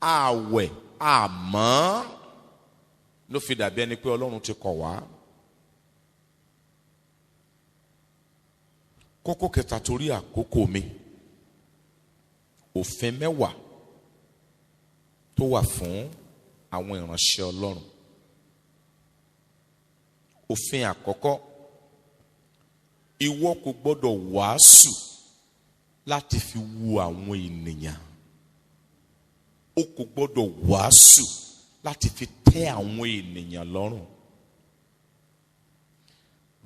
S1: Àwẹ̀ àmọ́ ló fi dàbí ẹni pé Ọlọ́run ti kọ̀ wá. Kókó kẹta torí àkókò mi, òfin 10 tó wà fún àwọn ìránṣẹ́ Ọlọ́run. Òfin àkọ́kọ́, ìwọ kò gbọ́dọ̀ wàásù láti fi wu àwọn ènìyàn. O kò gbọ́dọ̀ wàásù láti fi tẹ́ àwọn ènìyàn lọ́rùn.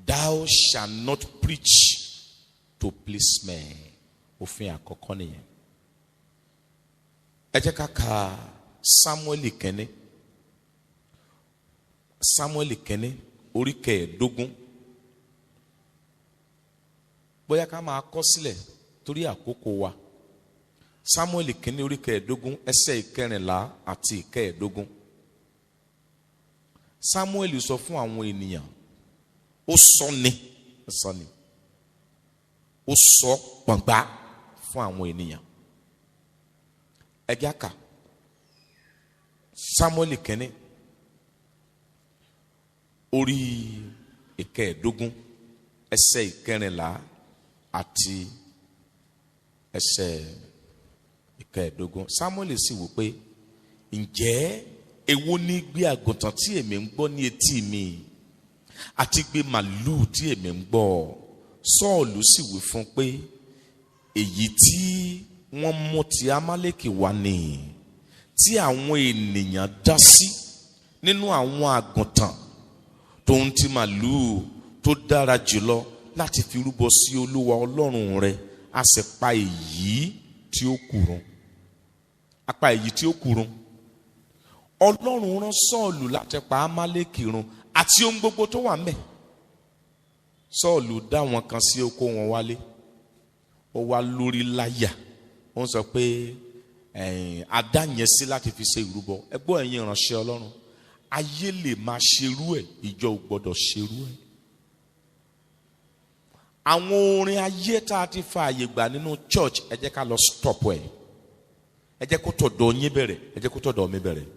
S1: Thou shall not preach to please men. Òfin àkọ́kọ́ nìyẹn. Ẹ jẹ́ ká ka Sámúẹ́lì kẹ́ni. Sámúẹ́lì kẹ́ni orí 15. Bóyá ká máa kọ sílẹ̀ torí àkókò wa. Sámúẹ́lì kẹ́ni orí 15 ẹsẹ̀ 14 àti 15. Sámúẹ́lì sọ fún àwọn ènìyàn, ó sọ gbọ̀ngbà fún àwọn ènìyàn. Ẹ jẹ́ ká Sámúẹ́lì kẹ́ni orí 15 ẹsẹ̀ 14 àti ẹsẹ̀ 15. Sámúẹ́lì sì wò pé, ǹjẹ́ èwo ni gbé àgùntàn tí èmi ń gbọ́ ní etí mi àti gbé màlúù tí èmi ń gbọ́? Sọ́ọ̀lù sì wí fún pé, èyí tí wọ́n mú ti Amálẹ́kì wá ni, tí àwọn ènìyàn dá sí nínú àwọn àgùntàn tó ń ti màlúù tó dára jùlọ láti fi rúbọ sí Olúwa Ọlọ́run rẹ̀, a sì pa èyí tí ó kù run. Apá èyí tí ó kù run. Ọlọ́run rán Sọ́ọ̀lù láti pa Amálẹ́kì run àti ohun gbogbo tó wà ńbẹ̀. Sọ́ọ̀lù dá wọn kan sí oko wọn wálé. Ó wá lórí láyà. Ó ń sọ pé adá yẹn sí láti fi ṣe ìrúbọ. Ẹ gbọ́ ẹ̀yin ìránṣẹ́ Ọlọ́run. Ayé lè máa ṣerú ẹ̀, ìjọ ò gbọ́dọ̀ ṣerú ẹ̀. Àwọn orin ayé tá a ti fa àyè gbà nínú church, ẹ jẹ́ ká lọ stop ẹ̀. Ẹ jẹ́ kó tọ̀dọ̀ yín bẹ̀rẹ̀, ẹ jẹ́ kó tọ̀dọ̀ mi bẹ̀rẹ̀.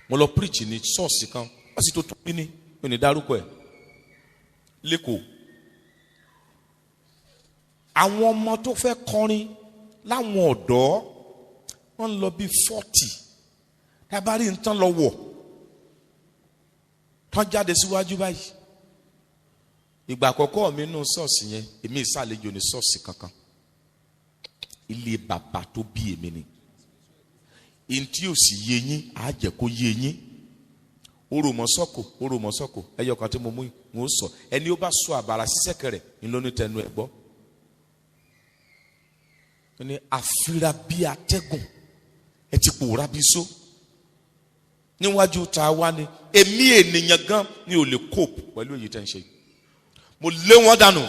S1: Mo lọ preach ní ṣọ́ọ̀ṣì kan, wọ́n sì tó tóbi ní, mi ò ní dárúkọ ẹ̀, lẹ́kọ̀ọ́. Àwọn ọmọ tó fẹ́ kọrin láwọn ọ̀dọ́, wọ́n lọ bí 40. Ẹ bá rí nǹkan lọ wọ̀, tán jáde síwájú báyìí. Ìgbà àkọ́kọ́ mi nínú ṣọ́ọ̀ṣì yẹn, èmi ìsàlejò ní ṣọ́ọ̀ṣì kankan. Ilé bàbá tó bí èmi ni. Ìntí ò sì yé yín, á jẹ́ kó yé yín. Oròmọ́sọ́kò, ẹyọ kan tí mo mú ń sọ. Ẹni ó bá sọ àbàrà sísẹ́kẹ̀ rẹ̀, ń lóní tẹnu ẹ̀ gbọ́. ní àfira bí atẹ́gùn ẹ ti pòórá bí só níwájú tá a wá ní èmi ènìyàn gan ni ò lè cope pẹ̀lú èyí tẹ́ ń ṣe. Mo lé wọn dànù.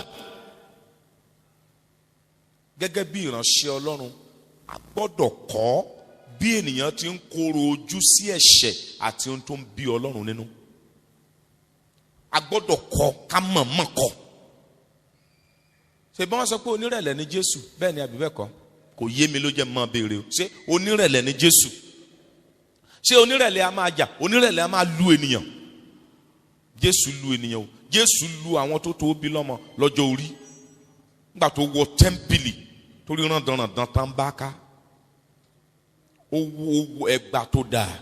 S1: Gẹ́gẹ́ bí ìránṣẹ́ Ọlọ́run a gbọ́dọ̀ kọ́ bí ènìyàn ti ń kóró ojú sí ẹ̀ṣẹ̀ àti ohun tó ń bí Ọlọ́run nínú. A gbọ́dọ̀ kọ́ ká mọ̀ọ́mọ̀ kọ́. Ṣé bí wọ́n sọ pé onírẹ̀lẹ̀ ni Jésù bẹ́ẹ̀ ni àbí bẹ́ẹ̀ kọ́? Kò yé mi ló jẹ́ mọ́ béèrè o. Ṣé onírẹ̀lẹ̀ ni Jésù? Ṣé onírẹ̀lẹ̀ a máa jà? Onírẹ̀lẹ̀ a máa lu ènìyàn? Jésù lu ènìyàn o. Jésù lu àwọn tó tó bí lọ́mọ lọ́jọ́ orí. Nígbà tó wọ tẹ́ḿpìlì torí rándanrandan tán bá ká. Ó wo ẹgbà tó dáa.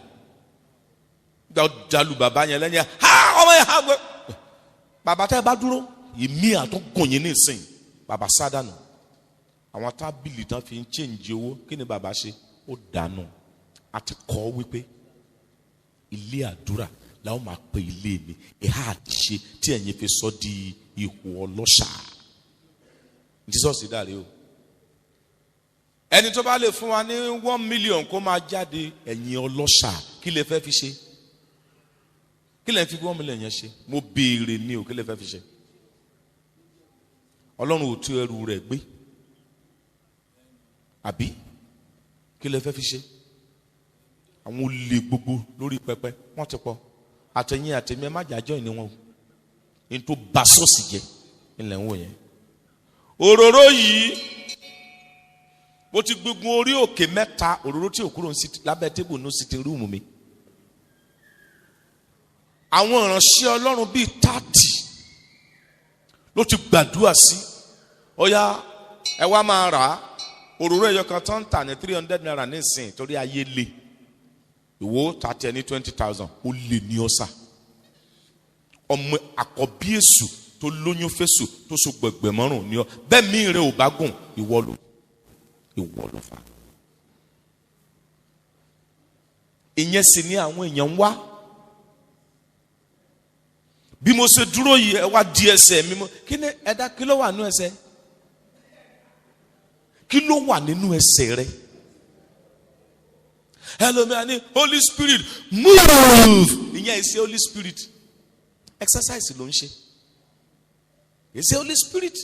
S1: Nígbà tó dalu bàbá yẹn lẹ́yìn ha ọmọ yẹn ha gbẹ. Bàbá tẹ́ ẹ bá dúró ìmí àtúngùn yín nísìn. Bàbá sádànù. Àwọn tábìlì tán fi ń change owó kí ni bàbá ṣe? Ó dànù. A ti kọ́ wípé ilé àdúrà làwọn máa pe ilé mi ẹ̀há àdìṣe tí ẹ̀yin fi sọ di ihò ọlọ́ṣà. Jesus dàrí o. Ẹni tó bá lè fún wa ní 1 million kó máa jáde ẹ̀yin ọlọ́ṣà kí lè fẹ́ fi ṣe? Kí lè fi 1 million yẹn ṣe? Mo béèrè ní o kí lè fẹ́ fi ṣe? Ọlọ́run ò tú ẹrù rẹ̀ gbé. Àbí kí lè fẹ́ fi ṣe? Àwọn olè gbogbo lórí pẹpẹ wọ́n ti pọ̀. Àtẹ̀yìn àtẹ̀mí ẹ má jàjọ́ ìní wọn o. Ní tó ba sọ́ọ̀sì jẹ ilẹ̀ ń wò yẹn. Òróró yìí mo ti gbégun orí òkè mẹ́ta òróró tí òkúrò ń sit lábẹ́ tébù ní sitting room mi. Àwọn ìránṣẹ́ Ọlọ́run bíi 30 ló ti gbàdúrà sí. Ó yá ẹ wá máa rà á. Òróró ẹyọ kan tó ń tà ní 300 naira nísìn torí ayé le. Ìwọ tàtẹ ní 20,000 ó lè ní ọ̀sà. Ọmọ àkọ́bí èṣù tó lóyún fésù tó so gbẹ̀gbẹ̀ mọ́rùn ní ọ. Bẹ́ẹ̀ mi rẹ̀ ò bá gùn ìwọ ló fà. Ìyẹn sì ni àwọn èèyàn ń wá. Bí mo ṣe dúró yìí ẹ wá di ẹsẹ̀ mi mọ́. Kí ni ẹ̀dá kí ló wà nínú ẹsẹ̀? Kí ló wà nínú ẹsẹ̀ rẹ? Ẹlòmíràn ní Holy Spirit move. Ìyẹn ìṣe Holy Spirit. Exercise ló ń ṣe. Ìṣe Holy Spirit.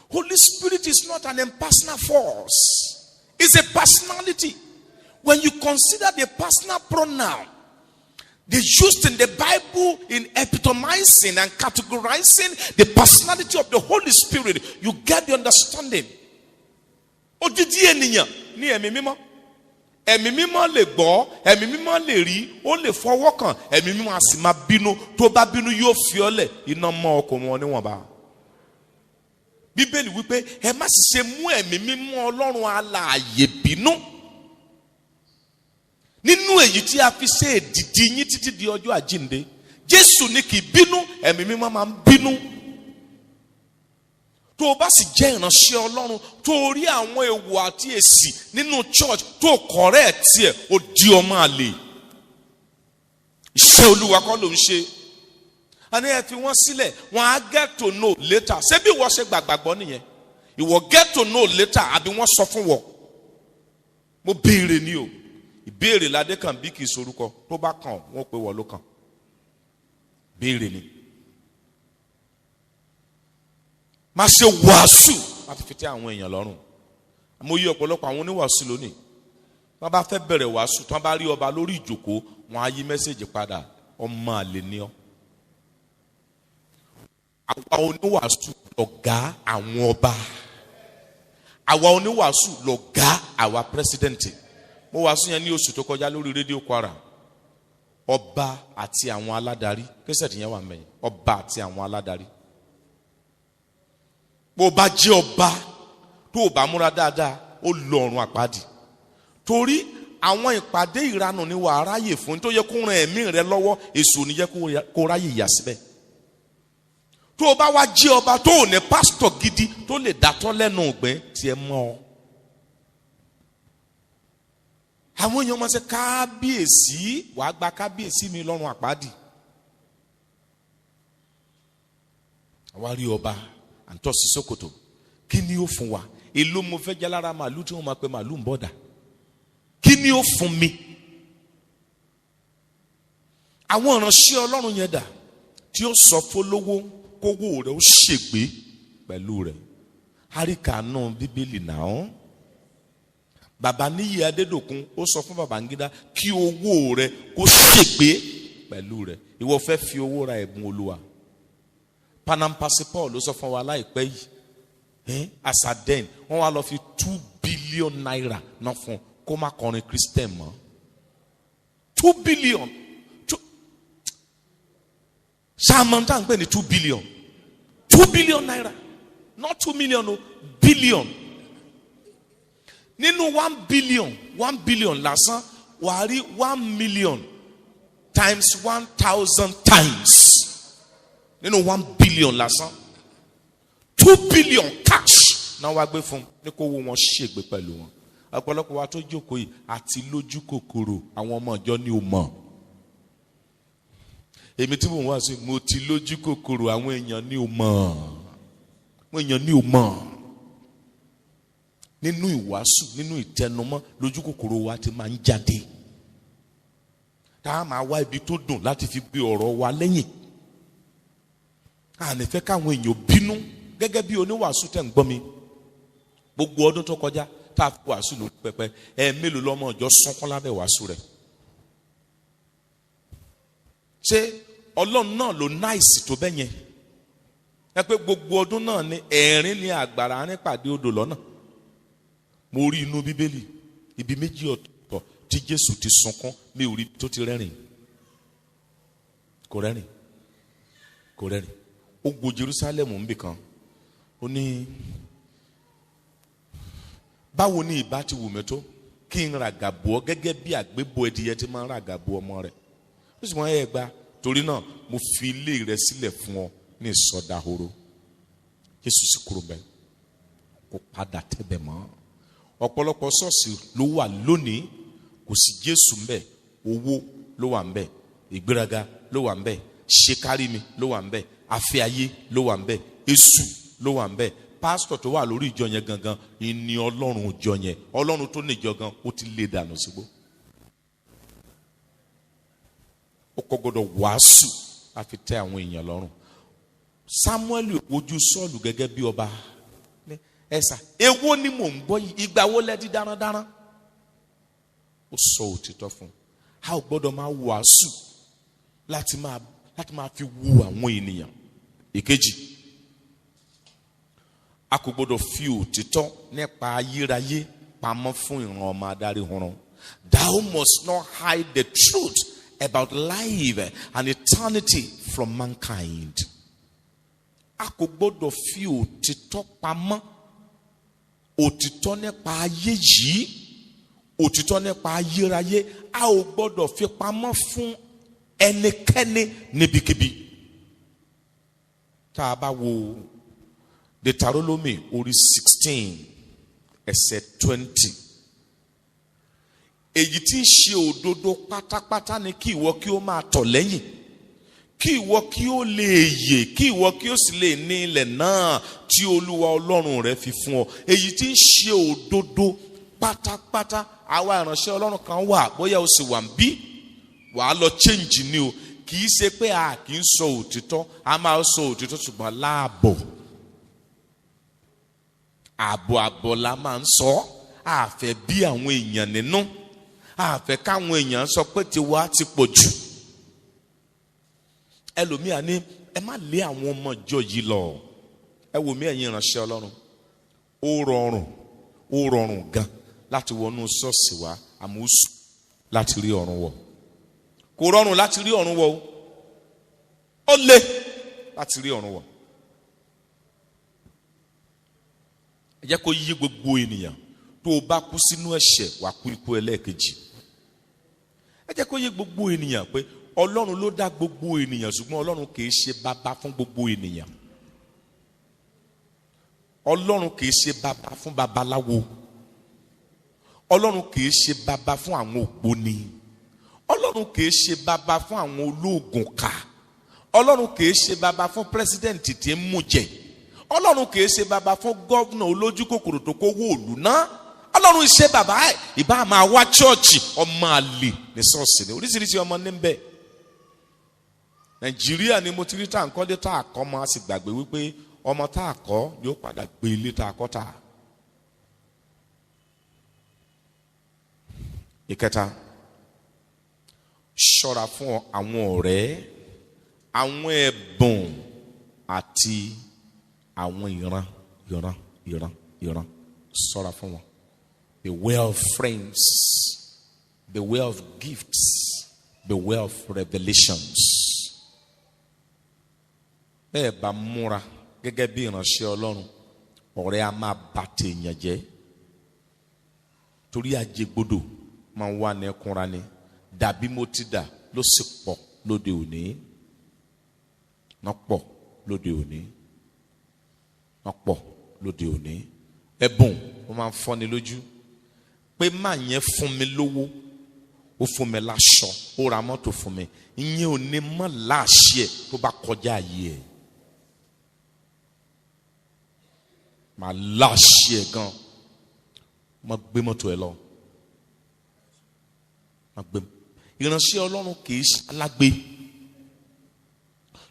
S1: Holy Spirit is not an impersonal force. It's a personality. When you consider the personal pronoun they used in the Bible in epitomizing and categorizing the personality of the Holy Spirit, you get the understanding. Odidi ènìyàn ní ẹ̀mí mímọ́. Ẹ̀mí mímọ́ lè gbọ́, ẹ̀mí mímọ́ lè rí, ó lè fọwọ́ kàn, ẹ̀mí mímọ́ á sì máa bínú. Tó bá bínú yóò fi ọ́ lẹ̀, iná mọ́ ọkọ̀ wọn níwọ̀nba. Bíbélì wípé ẹ má sì ṣe mú ẹ̀mí mímọ́ Ọlọ́run alààyè bínú. Nínú èyí tí a fi ṣe èdìdì yín títí di ọjọ́ àjíǹde, Jésù ní kì í bínú, ẹ̀mí mímọ́ máa ń bínú. Tó o bá sì jẹ́ ìránṣẹ́ Ọlọ́run tó rí àwọn èèwọ̀ àti èsì nínú church tó correct tiẹ̀ ó di ọmọ àlè. Iṣẹ́ Olúwa kọ́ ló ń ṣe. Àní ẹ fi wọ́n sílẹ̀, wọ́n á get to know later. Ṣé bí wọ́n ṣe gbàgbọ́ nìyẹn? Ìwọ get to know later àbí wọ́n sọ fún wọ? Mo béèrè ni o. Ìbéèrè ládé kan bí kì í sorúkọ. Tó bá kàn wọ́n pé wọ́n ló kàn. Béèrè ni. Má ṣe wàásù láti fi tẹ́ àwọn èèyàn lọ́rùn. Mo yí ọ̀pọ̀lọpọ̀ àwọn oníwàásù lónìí. Wọ́n bá fẹ́ bẹ̀rẹ̀ wàásù, tí wọ́n bá rí ọba lórí ìjókòó, wọ́n á yí mẹ́sẹ̀jì padà. Ọmọ àlè ni ọ́. Àwa oníwàásù lọ̀gá àwọn ọba. Àwa oníwàásù lọ̀gá àwa pírẹsidẹ́ǹtì. Mo wàásù yẹn ní oṣù tó kọjá lórí rédíò Kwara. Ọba àti àwọn aládarí. Késẹ̀tì yẹn wà mẹ́yìn. Ọba àti àwọn aládarí. Bó bá jẹ́ ọba tó o bá múra dáadáa ó lọ ọ̀run àpáàdì. Torí àwọn ìpàdé ìranù ni wàá ráyè fún tó yẹ kó ran ẹ̀mí rẹ lọ́wọ́, èso ò ní yẹ kó ráyè yà síbẹ̀. Tó o bá wá jẹ́ ọba tó ò ní pásítọ̀ gidi tó lè dátọ́ lẹ́nu ọ̀gbẹ́ tiẹ̀ mọ́ ọ. Àwọn èèyàn máa ṣe kábíyèsí, wàá gba kábíyèsí mi lọ́run àpáàdì. Àwa rí ọba àǹtọ́sí Sókòtò, kí ni ó fún wa? èló mo fẹ́ jẹ́ lára màálù tí wọ́n máa pe màálù ń bọ̀dà? Kí ni ó fún mi? Àwọn ìránṣẹ́ Ọlọ́run yẹn dà tí ó sọ fólówó kówó rẹ̀ ó ṣègbé pẹ̀lú rẹ̀? Àríkànú Bíbélì náà. Bàbá Níyì Adédòkun ó sọ fún Babangida kí owó rẹ̀ kó ṣègbé pẹ̀lú rẹ̀. Ìwọ fẹ́ fi owó ra ẹ̀bùn Olúwa. Panampasi Paul ló sọ fún wa láìpẹ́ yìí. Asaden wọ́n wá lọ fi 2 billion naira náà fún kó má kọrin Christian mọ́. 2 billion. Ṣàmọ́ntà ń pè ní 2 billion. 2 billion naira. Not 2 million, no, billion. Nínú 1 billion lásán, wàá rí 1 million times 1,000 times. Nínú 1 billion lásán, 2 billion cash náà wá gbé fún ní kó wo wọn ṣègbè pẹ̀lú wọn. Ọ̀pọ̀lọpọ̀ wa tó jókòó yìí àti lójú kòkòrò àwọn ọmọ ìjọ ni ò mọ̀. Èmi tí mo wá sí mo ti lójú kòkòrò àwọn èèyàn ni ò mọ̀. Àwọn èèyàn ni ò mọ̀. Nínú ìwàásù, nínú ìtẹnumọ́, lójú kòkòrò wa ti máa ń jáde. Tá a máa wá ibi tó dùn láti fi gbé ọ̀rọ̀ wa lẹ́yìn. A ní fẹ́ káwọn èèyàn bínú gẹ́gẹ́ bí oníwàásù tẹ̀ ń gbọ́ mi. Gbogbo ọdún tó kọjá tá a fi wàásù lórí pẹpẹ, mélòó lọ́mọ ìjọ sunkún lábẹ́ wàásù rẹ̀? Ṣé Ọlọ́run náà ló náìsì tó bẹ́ yẹn? Ẹ pé gbogbo ọdún náà ni ẹ̀rín ní àgbàrá ní pàdé odò lọ́nà. Mo rí inú Bíbélì ibi méjì ọ̀tọ̀ tí Jésù ti sunkún, mi ò rí tó ti rẹ́rìn. Kò rẹ́rìn. Kò rẹ́rìn. Ó gbo Jerusalem ń bì kan. Ó ní báwo ni ìbá ti wù mí tó kí n ràgàbọ̀ gẹ́gẹ́ bí àgbébọ̀ ẹdìyẹ ti máa ń ràgàbọ̀ ọmọ rẹ̀. Ó sì wọ́n ẹ̀ gba torí náà mo fi ilé rẹ̀ sílẹ̀ fún ọ ní ìsọdahoro. Jésù sì kúrò bẹ́ẹ̀. Kò padà tẹ́bẹ̀ mọ́. Ọ̀pọ̀lọpọ̀ ṣọ́ọ̀ṣì ló wà lónìí, kò sí Jésù ńbẹ̀, owó ló wà ńbẹ̀, ìgbéraga ló wà ńbẹ̀, ṣekárí mi ló wà ńbẹ̀, afẹ́ ayé ló wà ńbẹ̀, èṣù ló wà ńbẹ̀. Pásítọ̀ tó wà lórí ìjọ yẹn gangan ìní Ọlọ́run ìjọ yẹn, Ọlọ́run tó ní ìjọ gan ó ti lé dànù sígbó. Ó kò gbọdọ̀ wàásù láfi tẹ́ àwọn èèyàn lọ́rùn. Sámúẹ́lì ojú Sọ́ọ̀lù gẹ́gẹ́ bí ọba. Ẹ̀sà èwo ni mò ń gbọ́ yìí, ìgbà wo lẹ di darandaran? Ó sọ òtítọ́ fún un. A ò gbọ́dọ̀ máa wàásù láti máa fi wu àwọn ènìyàn. Ìkejì, a kò gbọ́dọ̀ fi òtítọ́ nípa ayérayé pamọ́ fún ìran ọmọ adarí hunrun. Thou must not hide the truth about life and eternity from mankind. A kò gbọ́dọ̀ fi òtítọ́ pamọ́. Òtítọ́ nípa ayé yìí, òtítọ́ nípa ayérayé, a ò gbọ́dọ̀ fi pamọ́ fún ẹnikẹ́ni níbikíbi. Tá a bá wo Deuteronomy orí 16 ẹsẹ̀ 20. Èyí tí ń ṣe òdodo pátápátá ni kí ìwọ kí ó máa tọ̀ lẹ́yìn. Kí ìwọ kí ó lè yè, kí ìwọ kí ó sì lè ní ilẹ̀ náà tí Olúwa Ọlọ́run rẹ fi fún ọ. Èyí tí ń ṣe òdodo pátápátá. Àwa ìránṣẹ́ Ọlọ́run kan wà, bóyá o sì wà ń bí, wàá lọ change ni o. Kì í ṣe pé a kì í sọ òtítọ́, a máa sọ òtítọ́ ṣùgbọ́n láàbọ̀. Àbọ̀ la máa ń sọ. A fẹ́ bí àwọn èèyàn nínú. A fẹ́ káwọn èèyàn sọ pé tiwa ti pọ̀ jù. Ẹlòmíà ní ẹ má lé àwọn ọmọ ìjọ yìí lọ. Ẹ wò mí ẹ̀yin ìránṣẹ́ Ọlọ́run. Ó rọrùn gan láti wọnú ṣọ́ọ̀ṣì wa àmúṣù láti rí ọ̀run wọ̀. Kò rọrùn láti rí ọ̀run wọ̀ o. Ó le láti rí ọ̀run wọ̀. Ẹ jẹ́ kó yí gbogbo ènìyàn, tó o bá kú sínú ẹ̀ṣẹ̀ wà kú ikú ẹlẹ́ẹ̀kejì. Ẹ jẹ́ kó yí gbogbo ènìyàn pé Ọlọ́run ló dá gbogbo ènìyàn, ṣùgbọ́n Ọlọ́run kì í ṣe bàbá fún gbogbo ènìyàn. Ọlọ́run kì í ṣe bàbá fún babaláwo. Ọlọ́run kì í ṣe bàbá fún àwọn ògbóni. Ọlọ́run kì í ṣe bàbá fún àwọn olóògùn ká. Ọlọ́run kì í ṣe bàbá fún pírẹsidẹ́ǹtì tí ń mú jẹ. Ọlọ́run kìí ṣe bàbá fún gọ́vnà olójú kòkòrò tó kó wó òlù náà. Ọlọ́run ṣe bàbá ẹ̀ ìbá máa wá chọ́ọ̀chì ọmọ àlè ní ṣọ́ọ̀ṣì ní oríṣiríṣi ọmọ ní bẹ́ẹ̀. Nàìjíríà ni mo ti rí tá à ń kọ́lé tá à kọ́ mọ́ a sì gbàgbé wípé ọmọ tá à kọ́ yóò padà gbé ilé tá a kọ́ tà. Ìkẹta, ṣọ́ra fún àwọn ọ̀rẹ́, àwọn ẹ̀bùn àti àwọn ìran. Ṣọ́ra fún wọn. Beware of friends. Beware of gifts. Beware of revelations. Bẹ́ẹ̀ bá múra gẹ́gẹ́ bí ìránṣẹ́ Ọlọ́run, ọ̀rẹ́ a máa bà tèèyàn jẹ́. Torí àjẹgbodò máa ń wà ní ẹkúnra ni. Dàbí mo ti dà ló sì pọ̀ lóde òní. Wọ́n pọ̀ lóde òní. Wọ́n pọ̀ lóde òní. Ẹ̀bùn ó máa ń fọ́ni lójú. Pé máa yẹn fún mi lówó, ó fún mi láṣọ, ó ra mọ́tò fún mi. Ìyẹn ò ní mọ́ láṣẹ tó bá kọjá ayé ẹ̀. Màá láṣẹ gan. Má gbé mọ́tò ẹ lọ. Má gbé. Ìránṣẹ́ Ọlọ́run kìí ṣe alágbe.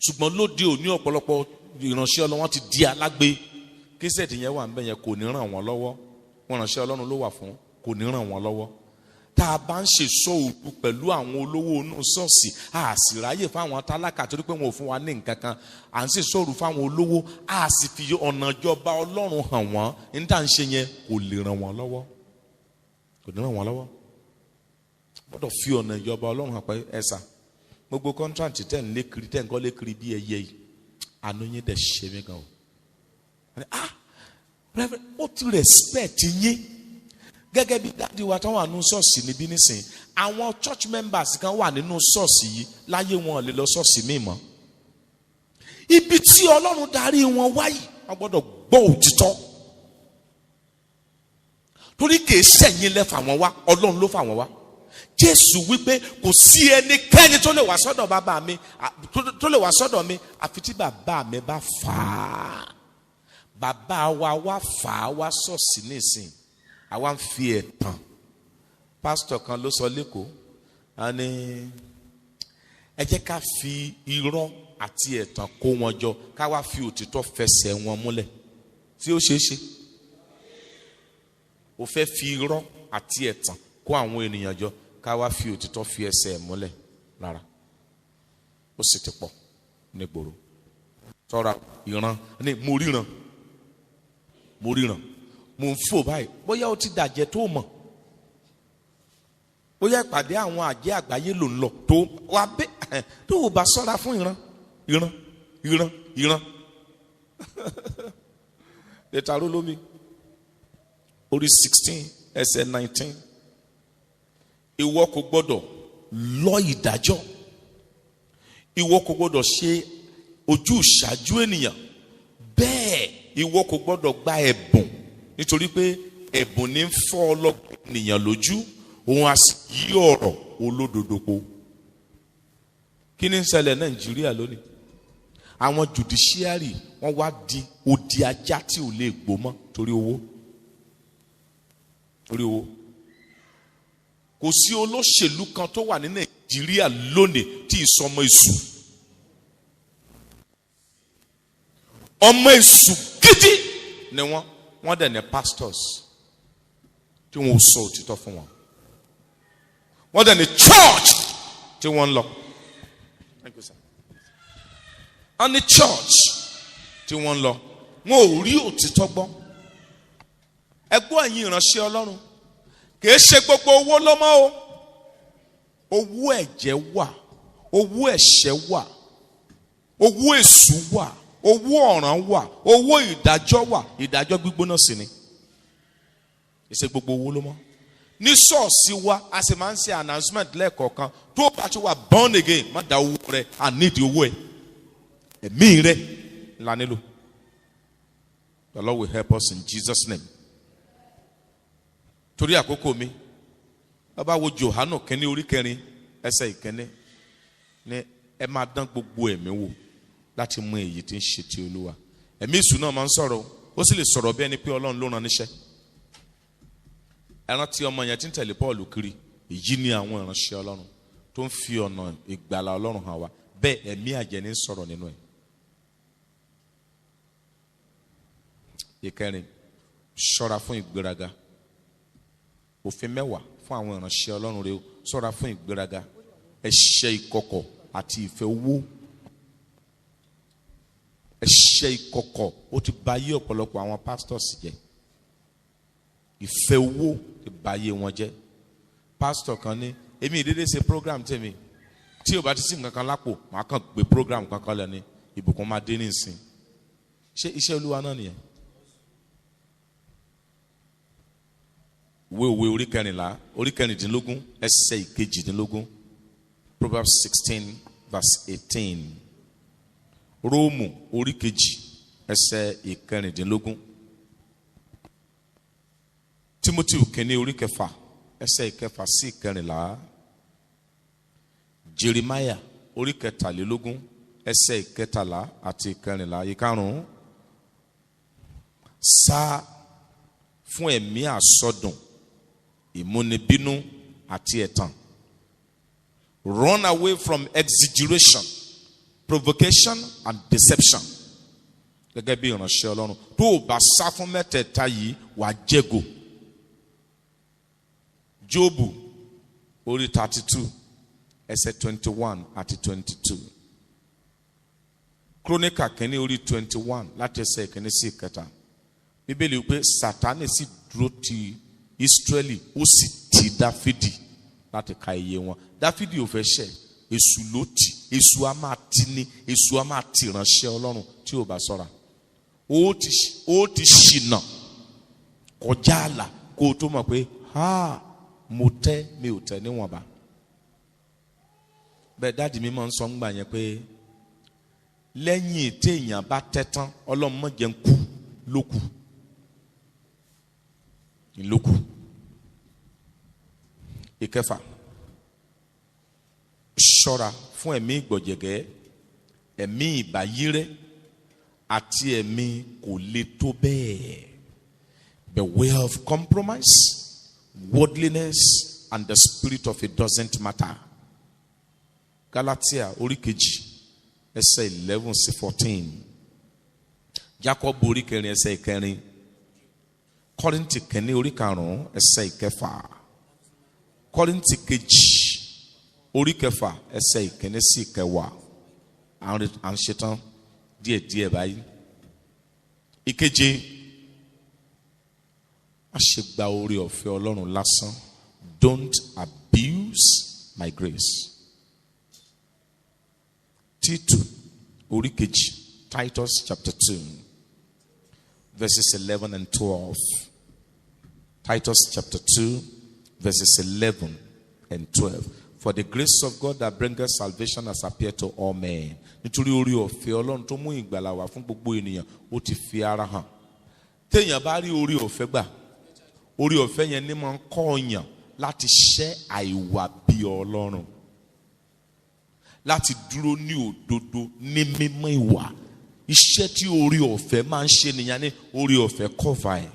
S1: Ṣùgbọ́n lóde òní ọ̀pọ̀lọpọ̀ ìránṣẹ́ Ọlọ́run wọ́n ti di alágbe. Kíṣẹ́ẹ̀tì yẹn wà ń bẹ̀ yẹn kò ní ràn wọ́n lọ́wọ́. Wọ́n ránṣẹ́ Ọlọ́run ló wà fún, kò ní ràn wọ́n lọ́wọ́. Tá a bá ń ṣe sọ́ọ̀rù pẹ̀lú àwọn olówó inú ṣọ́ọ̀ṣì, a sì ráyè fáwọn tálákà torí pé wọn ò fún wa ní nǹkan kan. À ń ṣe sọ́ọ̀rù fáwọn olówó, a sì fi ọ̀nà ìjọba Ọlọ́run hàn wọ́n. Ní tá à ń ṣe yẹn kò lè ràn wọ́n lọ́wọ́. Kò ní ràn wọ́n lọ́wọ́. Gbọ́dọ̀ fi ọ̀nà ìjọba Ọlọ́run hàn pé ẹ̀sà gbogbo kọ́ńtrátì tẹ̀ ń lé kiri tẹ̀ ń kọ́ lé kiri bí ẹyẹ yìí. Àánú yín dẹ̀ ṣe mí gan o. Ó ti respect yín. Gẹ́gẹ́ bí dáàdi wa tó wà nínú ṣọ́ọ̀ṣì níbí nísìnyí, àwọn church members kan wà nínú ṣọ́ọ̀ṣì yìí láyé wọn lè lọ ṣọ́ọ̀ṣì míì mọ́. Ibi tí Ọlọ́run darí wọn wáyé, wọ́n gbọ́dọ̀ gbọ́ òtítọ́. Torí kìí ṣẹ̀yìn lẹ fà wọ́n wá, Ọlọ́run ló fà wọ́n wá. Jésù wípé kò sí ẹnikẹ́ni tó lè wá sọ́dọ̀ bàbá mi, tó lè wá sọ́dọ̀ mi àfi tí bàbá mi bá fà á. Bàbá wa wá fà á wá ṣọ́ọ̀ṣì nísìnyí. Àwa ń fi ẹ̀tàn. Pásítọ̀ kan ló sọ lẹ́kọ̀ọ́, a ní ẹ jẹ́ ká fi irọ́ àti ẹ̀tàn kó wọn jọ, ká wá fi òtítọ́ fẹsẹ̀ wọn múlẹ̀. Tí ó ṣeé ṣe? Ó fẹ́ fi irọ́ àti ẹ̀tàn kó àwọn ènìyàn jọ, ká wá fi òtítọ́ fi ẹsẹ̀ múlẹ̀ rárá. Ó sì ti pọ̀ nígboro. Ṣọ́ra ìran ní mo ríran. Mo ń fò báyìí, bóyá ó ti dàjẹ́ tó mọ̀, bóyá ìpàdé àwọn àjẹ́ àgbáyé ló ń lọ tó wà bẹ́ẹ̀ tó o bá ṣọ́ra fún ìran. Lẹ́tàró lómi orí 16 ẹsẹ̀ 19. Ìwọ kò gbọ́dọ̀ lọ ìdájọ́, ìwọ kò gbọ́dọ̀ ṣe ojú ìṣáájú ènìyàn, bẹ́ẹ̀ ìwọ kò gbọ́dọ̀ gba ẹ̀bùn. Nítorí pé ẹ̀bùn ní ń fọ́ ọlọ́gbọ́n ènìyàn lójú, òun á sì yí ọ̀rọ̀ olódodo po. Kí ni ń ṣẹlẹ̀ Nàìjíríà lónìí? Àwọn judiciary wọ́n wá di odi ajá tí ò lè gbó mọ́ torí owó. Kò sí olóṣèlú kan tó wà ní Nàìjíríà lónìí tí ìsọmọ èṣù. Ọmọ èṣù gidi ni wọ́n dẹ̀ ní pastors tí wọ́n sọ òtítọ́ fún wọn. Wọ́n dẹ̀ ní church tí wọ́n ń lọ. Thank you, sir. Wọ́n ní church tí wọ́n ń lọ. Wọ́n ò rí òtítọ́ gbọ́. Ẹgbọ́n ẹ̀yin ìránṣẹ́ Ọlọ́run, kìí ṣe gbogbo owó ló mọ́ o. Owó ẹ̀jẹ̀ wà, owó ẹ̀ṣẹ̀ wà, owó èṣù wà, owó ọ̀ràn wà, owó ìdájọ́ wà, ìdájọ́ gbígbóná sí ni. Ìṣe gbogbo owó ló mọ́. Ní ṣọ́ọ̀ṣì wa a sì máa ń ṣe announcement lẹ́ẹ̀kọ̀ọ̀kan, tó bá ti wà born again má da owó rẹ̀, I need owó ẹ̀, ẹ̀mí rẹ̀ ńlá nílò. The Lord will help us in Jesus' name. Torí àkókò mi, bàbá wo Jòhánù kínní orí 4 ẹsẹ̀ 1 ní ẹ máa dán gbogbo ẹ̀mí wò láti mú èyí tí ń ṣe ti Olúwa. ẹ̀mí èṣù náà máa ń sọ̀rọ̀, ó sì lè sọ̀rọ̀ bí ẹni pé Ọlọ́run ló rán níṣẹ́. Ẹran tí ọmọ yẹn ti ń tẹ̀lé Paul kiri, èyí ni àwọn ìránṣẹ́ Ọlọ́run tó ń fi ọ̀nà ìgbàlà Ọlọ́run hàn wá. Bẹ́ẹ̀ ẹ̀mí àjẹ́ ní sọ̀rọ̀ nínú ẹ̀. Ìkẹrin, ṣọ́ra fún ìgbéraga. Òfin 10 fún àwọn ìránṣẹ́ Ọlọ́run rẹ̀ o. Ṣọ́ra fún ìgbéraga, ẹ̀ṣẹ̀ ìkọ̀kọ̀ àti ìfẹ́ owó. Ẹ̀ṣẹ̀ ìkọ̀kọ̀ ó ti bà ayé ọ̀pọ̀lọpọ̀ àwọn pastors jẹ́. Ìfẹ́ owó ti bà ayé wọn jẹ́. Pastor kan ní, èmi ìdédé ṣe program tèmi, tí o bá ti sí nǹkan kan lápò, màá kàn gbé program kankan lẹ́ni, ìbùkún máa dé nísìn. Ṣé iṣẹ́ Olúwa náà nìyẹn? Ìwé Òwe orí 14 ẹsẹ̀ 18. Proverbs 16 verse 18. Róòmù orí 2 ẹsẹ̀ 14. Timothy kìíní orí 4 ẹsẹ̀ 4 sí 14. Jeremiah orí 13 ẹsẹ̀ 13 àti 14. Ìkarùn-ún, sá fún ẹ̀mí àsọdùn, ìmúnibínú àti ẹ̀tàn. Run away from exaggeration, provocation and deception. Gẹ́gẹ́ bí ìránṣẹ́ Ọlọ́run, tó o bá sá fún mẹ́tẹ̀ẹ̀ta yìí, wàá jẹ́gò. Jóòbù orí 32 ẹsẹ̀ 21 àti 22. Kíróníkà kìíní orí 21 láti ẹsẹ̀ 1 sí 3. Bíbélì wípé Sátánì sì dúró ti Ísírẹ́lì, ó sì ti Dáfídì láti ka iye wọn. Dáfídì ò fẹ́ ṣẹ̀, èṣù ló tì. Èṣù á máa tì ní, èṣù á máa tì ránṣẹ́ Ọlọ́run tí ò bá ṣọ́ra. Ó ti ṣìnà kọjá àlà kó o tó mọ̀ pé mo tẹ́ mi ò tẹ́ níwọ̀nba. Bẹ́ẹ̀ dáàdì mi máa ń sọ ńgbà yẹn pé lẹ́yìn téèyàn bá tẹ́ tán, Ọlọ́run má jẹ́ ń kú lókù. Ìlókù. Ìkẹfà, ṣọ́ra fún ẹ̀mí ìgbọ̀jẹ̀gẹ́, ẹ̀mí ìbáyírẹ́ àti ẹ̀mí kò le tó bẹ́ẹ̀. Beware of compromise, worldliness and the spirit of it doesn't matter. Galatia orí 2 ẹsẹ̀ 11 sí 14. Jacob orí 4 ẹsẹ̀ 4. Kọ́ríńtì kìíní orí 5 ẹsẹ̀ 6. Kọ́ríńtì 2 orí 4 ẹsẹ̀ 1 sí 9. À ń ṣetán díẹ̀díẹ̀ báyìí. Ìkeje, má ṣe gba oore ọ̀fẹ́ Ọlọ́run lásán. Don't abuse my grace. Títù orí 2, Titus chapter 2 verses 11 and 12. Titus chapter 2 verses 11 and 12. For the grace of God that bringeth salvation has appeared to all men. Nítorí oore ọ̀fẹ́ Ọlọ́run tó mú ìgbàlà wá fún gbogbo ènìyàn, ó ti fi ara hàn. Téèyàn bá rí oore ọ̀fẹ́ gbà, oore ọ̀fẹ́ yẹn ní máa ń kọ́ ọ̀yàn láti ṣẹ́ àìwà bí Ọlọ́run, láti dúró ní òdodo ní mímọ́ ìwà. Iṣẹ́ tí oore ọ̀fẹ́ máa ń ṣe nìyẹn ní oore ọ̀fẹ́ cover ẹ̀.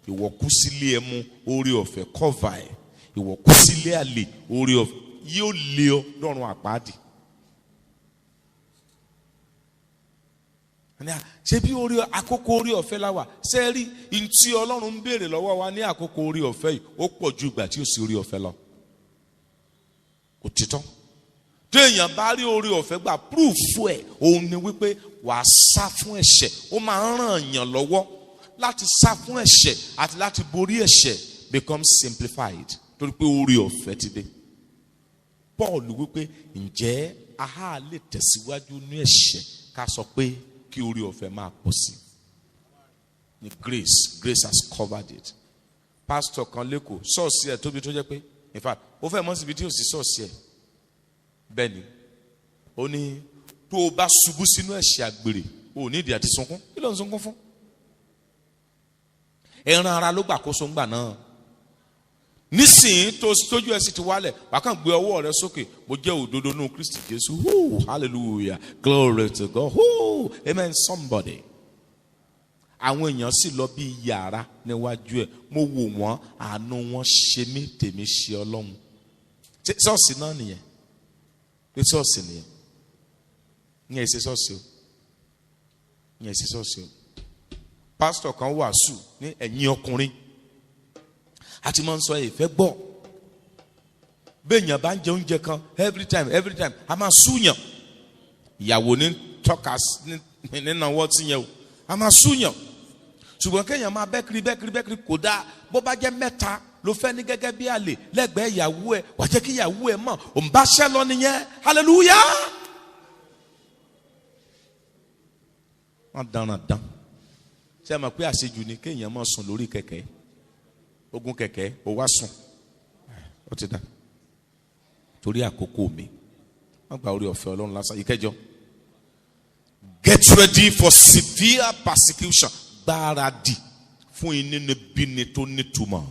S1: Ìwọ kú sílé ẹmu, oore ọ̀fẹ́ cover ẹ̀. Ìwọ kú sílé àlè, oore ọ̀fẹ́ yóò lé ọ lọ́run àpáàdì. Ṣé bí àkókò oore ọ̀fẹ́ la wà? Ṣé rí ntí Ọlọ́run ń béèrè lọ́wọ́ wa ní àkókò oore ọ̀fẹ́ yìí ó pọ̀ ju ìgbà tí ó sì oore ọ̀fẹ́ lọ. Òtítọ́. Téèyàn bá rí oore ọ̀fẹ́ gbà, proof ẹ̀ òun ni wípé wàá sá fún ẹ̀ṣẹ̀. Ó máa ń ràn yàn lọ́wọ́ láti sá fún ẹ̀ṣẹ̀ àti láti borí ẹ̀ṣẹ̀ becomes simplified torí pé oore ọ̀fẹ́ ti dé. Paul wípé ǹjẹ́ a lè tẹ̀síwájú ní ẹ̀ṣẹ̀ ká sọ pé kí oore ọ̀fẹ́ máa pọ̀ sí. Ní grace has covered it. Pastor kan lẹ́kọ̀ọ́ ṣọ́ọ̀ṣì ẹ̀ tóbi tó jẹ́ pé in fact ó fẹ́ mọ́ síbi tí ó sì ṣọ́ọ̀ṣì ẹ̀. Bẹ́ẹ̀ni ó ní tó o bá ṣubú sínú ẹ̀ṣẹ̀ àgbèrè o ní ìdí àti sunkún. Kí ló ń sunkún fún? Ẹran ara ló gbàkóso ńgbà náà. Nísìnyí tójú ẹ sì ti wálẹ̀, wàá kàn gbé ọwọ́ rẹ sókè. Mo jẹ́ òdodo nínú Kristi Jésù. Hallelujah, glory to God. Amen somebody. àwọn èèyàn sì lọ bí yàrá níwájú ẹ̀. Mo wò wọ́n, àánú wọn ṣe mí, tèmi ṣe Ọlọ́run. Ṣọ́ọ̀ṣì náà nìyẹn. Pé ṣọ́ọ̀ṣì nìyẹn. Ìyẹn ṣe ṣọ́ọ̀ṣì o. Ìyẹn ṣe ṣọ́ọ̀ṣì o. Pásítọ̀ kan wàásù ní ẹ̀yin ọkùnrin. A ti máa ń sọ ìfẹ́ gbọ́. Béèyàn bá ń jẹ oúnjẹ kan every time a máa súyàn. Ìyàwó ní tọ́ka nínú ọwọ́ tí yẹn o. A máa súyàn. Ṣùgbọ́n kéèyàn máa bẹ́kiri kò dáa. Bó bá jẹ́ mẹ́ta ló fẹ́ ní gẹ́gẹ́ bí àlè lẹ́gbẹ̀ẹ́ ìyàwó ẹ̀, wà jẹ́ kí ìyàwó ẹ̀ mọ̀ òun bá ṣẹ́ lọ nìyẹn. Hallelujah. Wọ́n dán. Ṣé ẹ mọ̀ pé àṣejù ni kéèyàn máa sùn lórí kẹ̀kẹ́? Ogun kẹ̀kẹ́ ó wá sùn. Ó ti dá. Torí àkókò mi. Wọ́n gba orí ọ̀fẹ́ Ọlọ́run lásán. Ìkẹjọ. Get ready for severe persecution. Gbáradì fún inúnibíni tó nítumọ̀.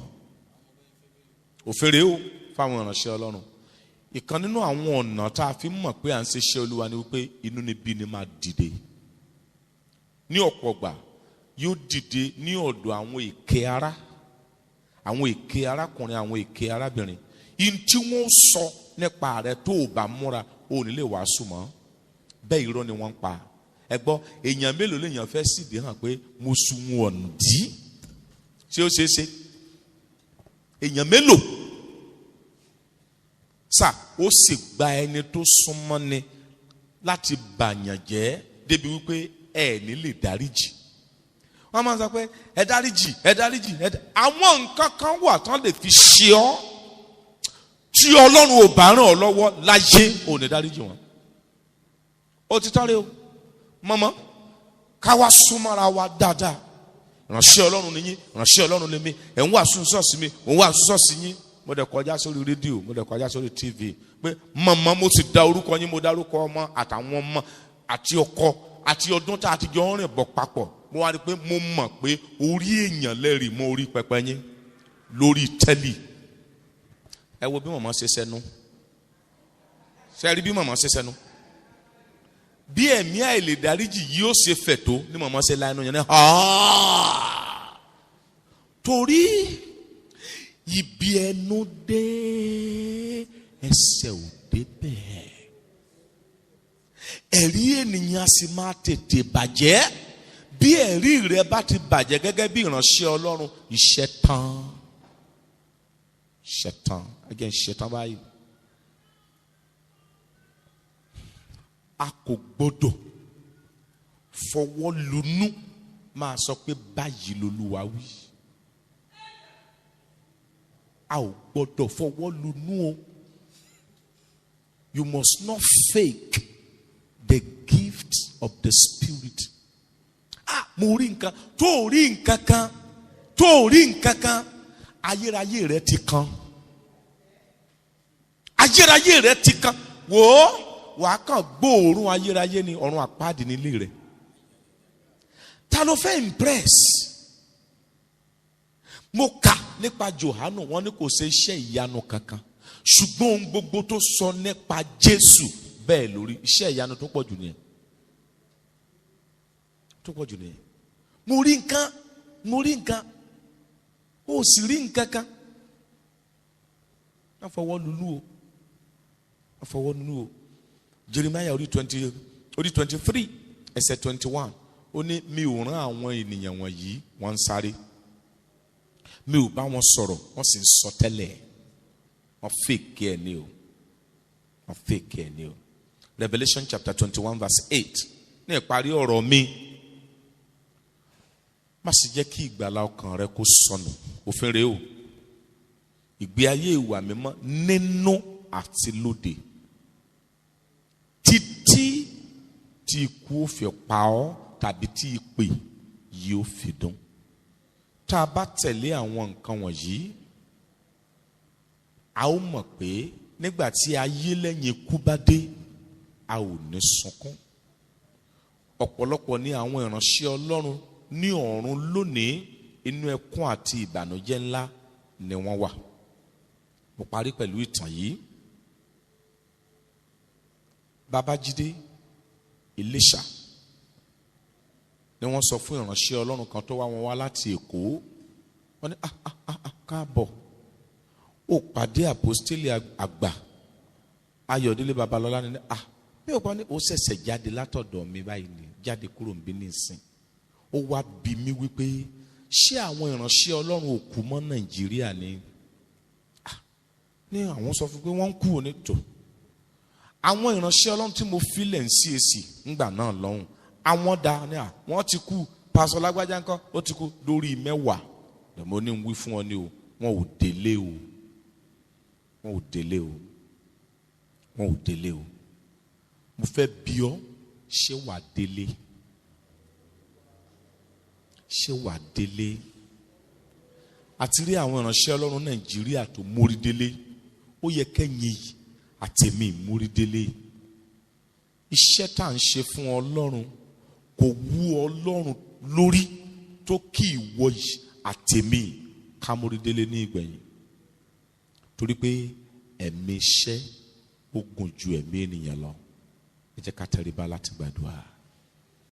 S1: Òfèrè o fáwọn ìránṣẹ́ Ọlọ́run. Ìkan nínú àwọn ọ̀nà tá a fi mọ̀ pé à ń ṣe iṣẹ́ Olúwa ni wípé inúnibíni máa dìde. Ní ọ̀pọ̀ ọgbà yóò dìde ní ọ̀dọ̀ àwọn èké ará, àwọn èké arákùnrin, àwọn èké arábìnrin. In tí wọ́n sọ nípa rẹ̀ tó o bá múra o ní lè wàásù mọ́. Bẹ́ẹ̀ irọ́ ni wọ́n ń pa. Ẹ gbọ́, èèyàn mélòó lèèyàn fẹ́ síde hàn pé mo sun ọ̀ǹdí? Ṣé ó ṣeé ṣe? Èèyàn mélòó? Sà, ó sì gba ẹni tó súnmọ́ ni láti bàyàn jẹ́ débi wípé ẹ ní lè dáríjì. Wọ́n máa ń sọ pé ẹ dáríjì. Àwọn nǹkan kan wà tán lè fi ṣe ọ́ tí Ọlọ́run ò bá ràn ọ́ lọ́wọ́ láyé ò ní dáríjì wọn. Ó ti tọ́rẹ́ o mọ́mọ́, ká wá súnmọ́ra wa dáadáa. Ìránṣẹ́ Ọlọ́run ni yín, ìránṣẹ́ Ọlọ́run ni mí. Ẹ̀ ń wàásù ṣọ́ọ̀ṣì mi, òun wàásù ṣọ́ọ̀ṣì yín. Mo dẹ̀ kọjá sórí rédíò, mo dẹ̀ kọjá sórí TV pé mọ̀mọ́ mo ti da orúkọ yín, mo dárúkọ ọmọ àtàwọn ọmọ àti ọkọ àti ọdún tá a ti jọ rìn bọ̀ papọ̀. Mo wá rí pé mo mọ̀ pé orí èèyàn lẹ́rìí mọ́ orí pẹpẹ yín lórí tẹ́lì. Ẹ wo bí mọ̀mọ́ ṣe sẹ́nu. Ṣé rí bí mọ̀mọ́ ṣe sẹ́nu? Bí ẹ̀mí àìlè dáríjì yóò ṣe fẹ̀ tó ní mọ̀mọ́ ṣe láìnú yẹn ní. Torí ibi ẹnu dé ẹsẹ̀ ò débẹ̀. Ẹ̀rí ènìyàn sì máa tètè bàjẹ́. Bí ẹ̀rí rẹ bá ti bàjẹ́ gẹ́gẹ́ bí ìránṣẹ́ Ọlọ́run, iṣẹ́ tán. Again, iṣẹ́ tán báyìí. A kò gbọdọ̀ fọwọ́ lunú máa sọ pé báyìí l'Olúwa wí. A ò gbọdọ̀ fọwọ́ lunú o. You must not fake the gift of the Spirit. Mo rí nǹkan tó rí nǹkan kan ayérayé rẹ ti kan. Ayérayé rẹ ti kan. Wò ó, wàá kàn gbóòórùn ayérayé ní ọ̀run àpáàdì nílé rẹ. Ta ló fẹ́ impress? Mo kà nípa Jòhánù, wọ́n ní kò ṣe iṣẹ́ ìyanu kankan, ṣùgbọ́n ohun gbogbo tó sọ nípa Jésù bẹ́ẹ̀ lórí. Iṣẹ́ ìyanu tó pọ̀ jù nìyẹn. Mo rí nǹkan ó sì rí nǹkan kan. Má fọwọ́ lulú o. Jeremiah orí 23 ẹsẹ̀ 21 ó ní mi ò rán àwọn ènìyàn wọ̀nyí wọ́n ń sáré, mi ò bá wọn sọ̀rọ̀ wọ́n sì ń sọ tẹ́lẹ̀. Wọ́n fake ẹ̀ ní o. Revelation chapter 21 verse 8 ní ìparí ọ̀rọ̀ mi. Má sì jẹ́ kí ìgbàlà ọkàn rẹ kó sọnù. Òfin rèé o. Ìgbé ayé ìwà mímọ́ nínú àti lóde. Títí tí ikú ó fi pa ọ́ tàbí tí ìpè yóò fi dún. Tá a bá tẹ̀lé àwọn nǹkan wọ̀nyí, a ó mọ̀ pé nígbà tí ayé lẹ́yìn ikú bá dé, a ò ní sunkún. Ọ̀pọ̀lọpọ̀ ní àwọn ìránṣẹ́ Ọlọ́run ní ọ̀run lónìí, inú ẹkún àti ìbànújẹ́ ńlá ni wọ́n wà. Mo parí pẹ̀lú ìtàn yìí. Babájídé Elisha ni wọ́n sọ fún ìránṣẹ́ Ọlọ́run kan tó wá wọn wá láti Èkó. Wọ́n ní káàbọ̀, ó pàdé àpọ́stélì àgbà Ayọ̀délé Babalọ́lá ni bí ó bá ní ó ṣẹ̀ṣẹ̀ jáde látọ̀dọ̀ mi báyìí ni, jáde kúrò níbí nísìn. Ó wá bi mí wípé ṣé àwọn ìránṣẹ́ Ọlọ́run ò kú mọ́ Nàìjíríà ni? Ní àwọn sọ fún pé wọ́n ń kú òní tò. Àwọn ìránṣẹ́ Ọlọ́run tí mo filẹ̀ ń CAC ńgbà náà lọ́hùn, àwọn dá ní wọ́n ti kú. Pásọ Lágbájá ńkọ́ ó ti kú lórí 10. Mo ní ń wí fún ọ ní o, wọn ò délé o, wọn ò délé o, wọn ò délé o. Mo fẹ́ bi ọ́, ṣé wàá délé? Ṣé wàá délé? Àti rí àwọn ìránṣẹ́ Ọlọ́run Nàìjíríà tó mórí délé, ó yẹ kẹ́yìn yìí àtẹ̀mí mórí délé. Iṣẹ́ tá à ń ṣe fún Ọlọ́run kò wú Ọlọ́run lórí tó kí ìwọ yìí àtẹ̀mí ká mórí délé ní ìgbẹ̀yìn. Torí pé ẹ̀mí iṣẹ́ ó gùn ju ẹ̀mí ènìyàn lọ. Ẹ jẹ́ ká tẹríba láti gbàdúrà.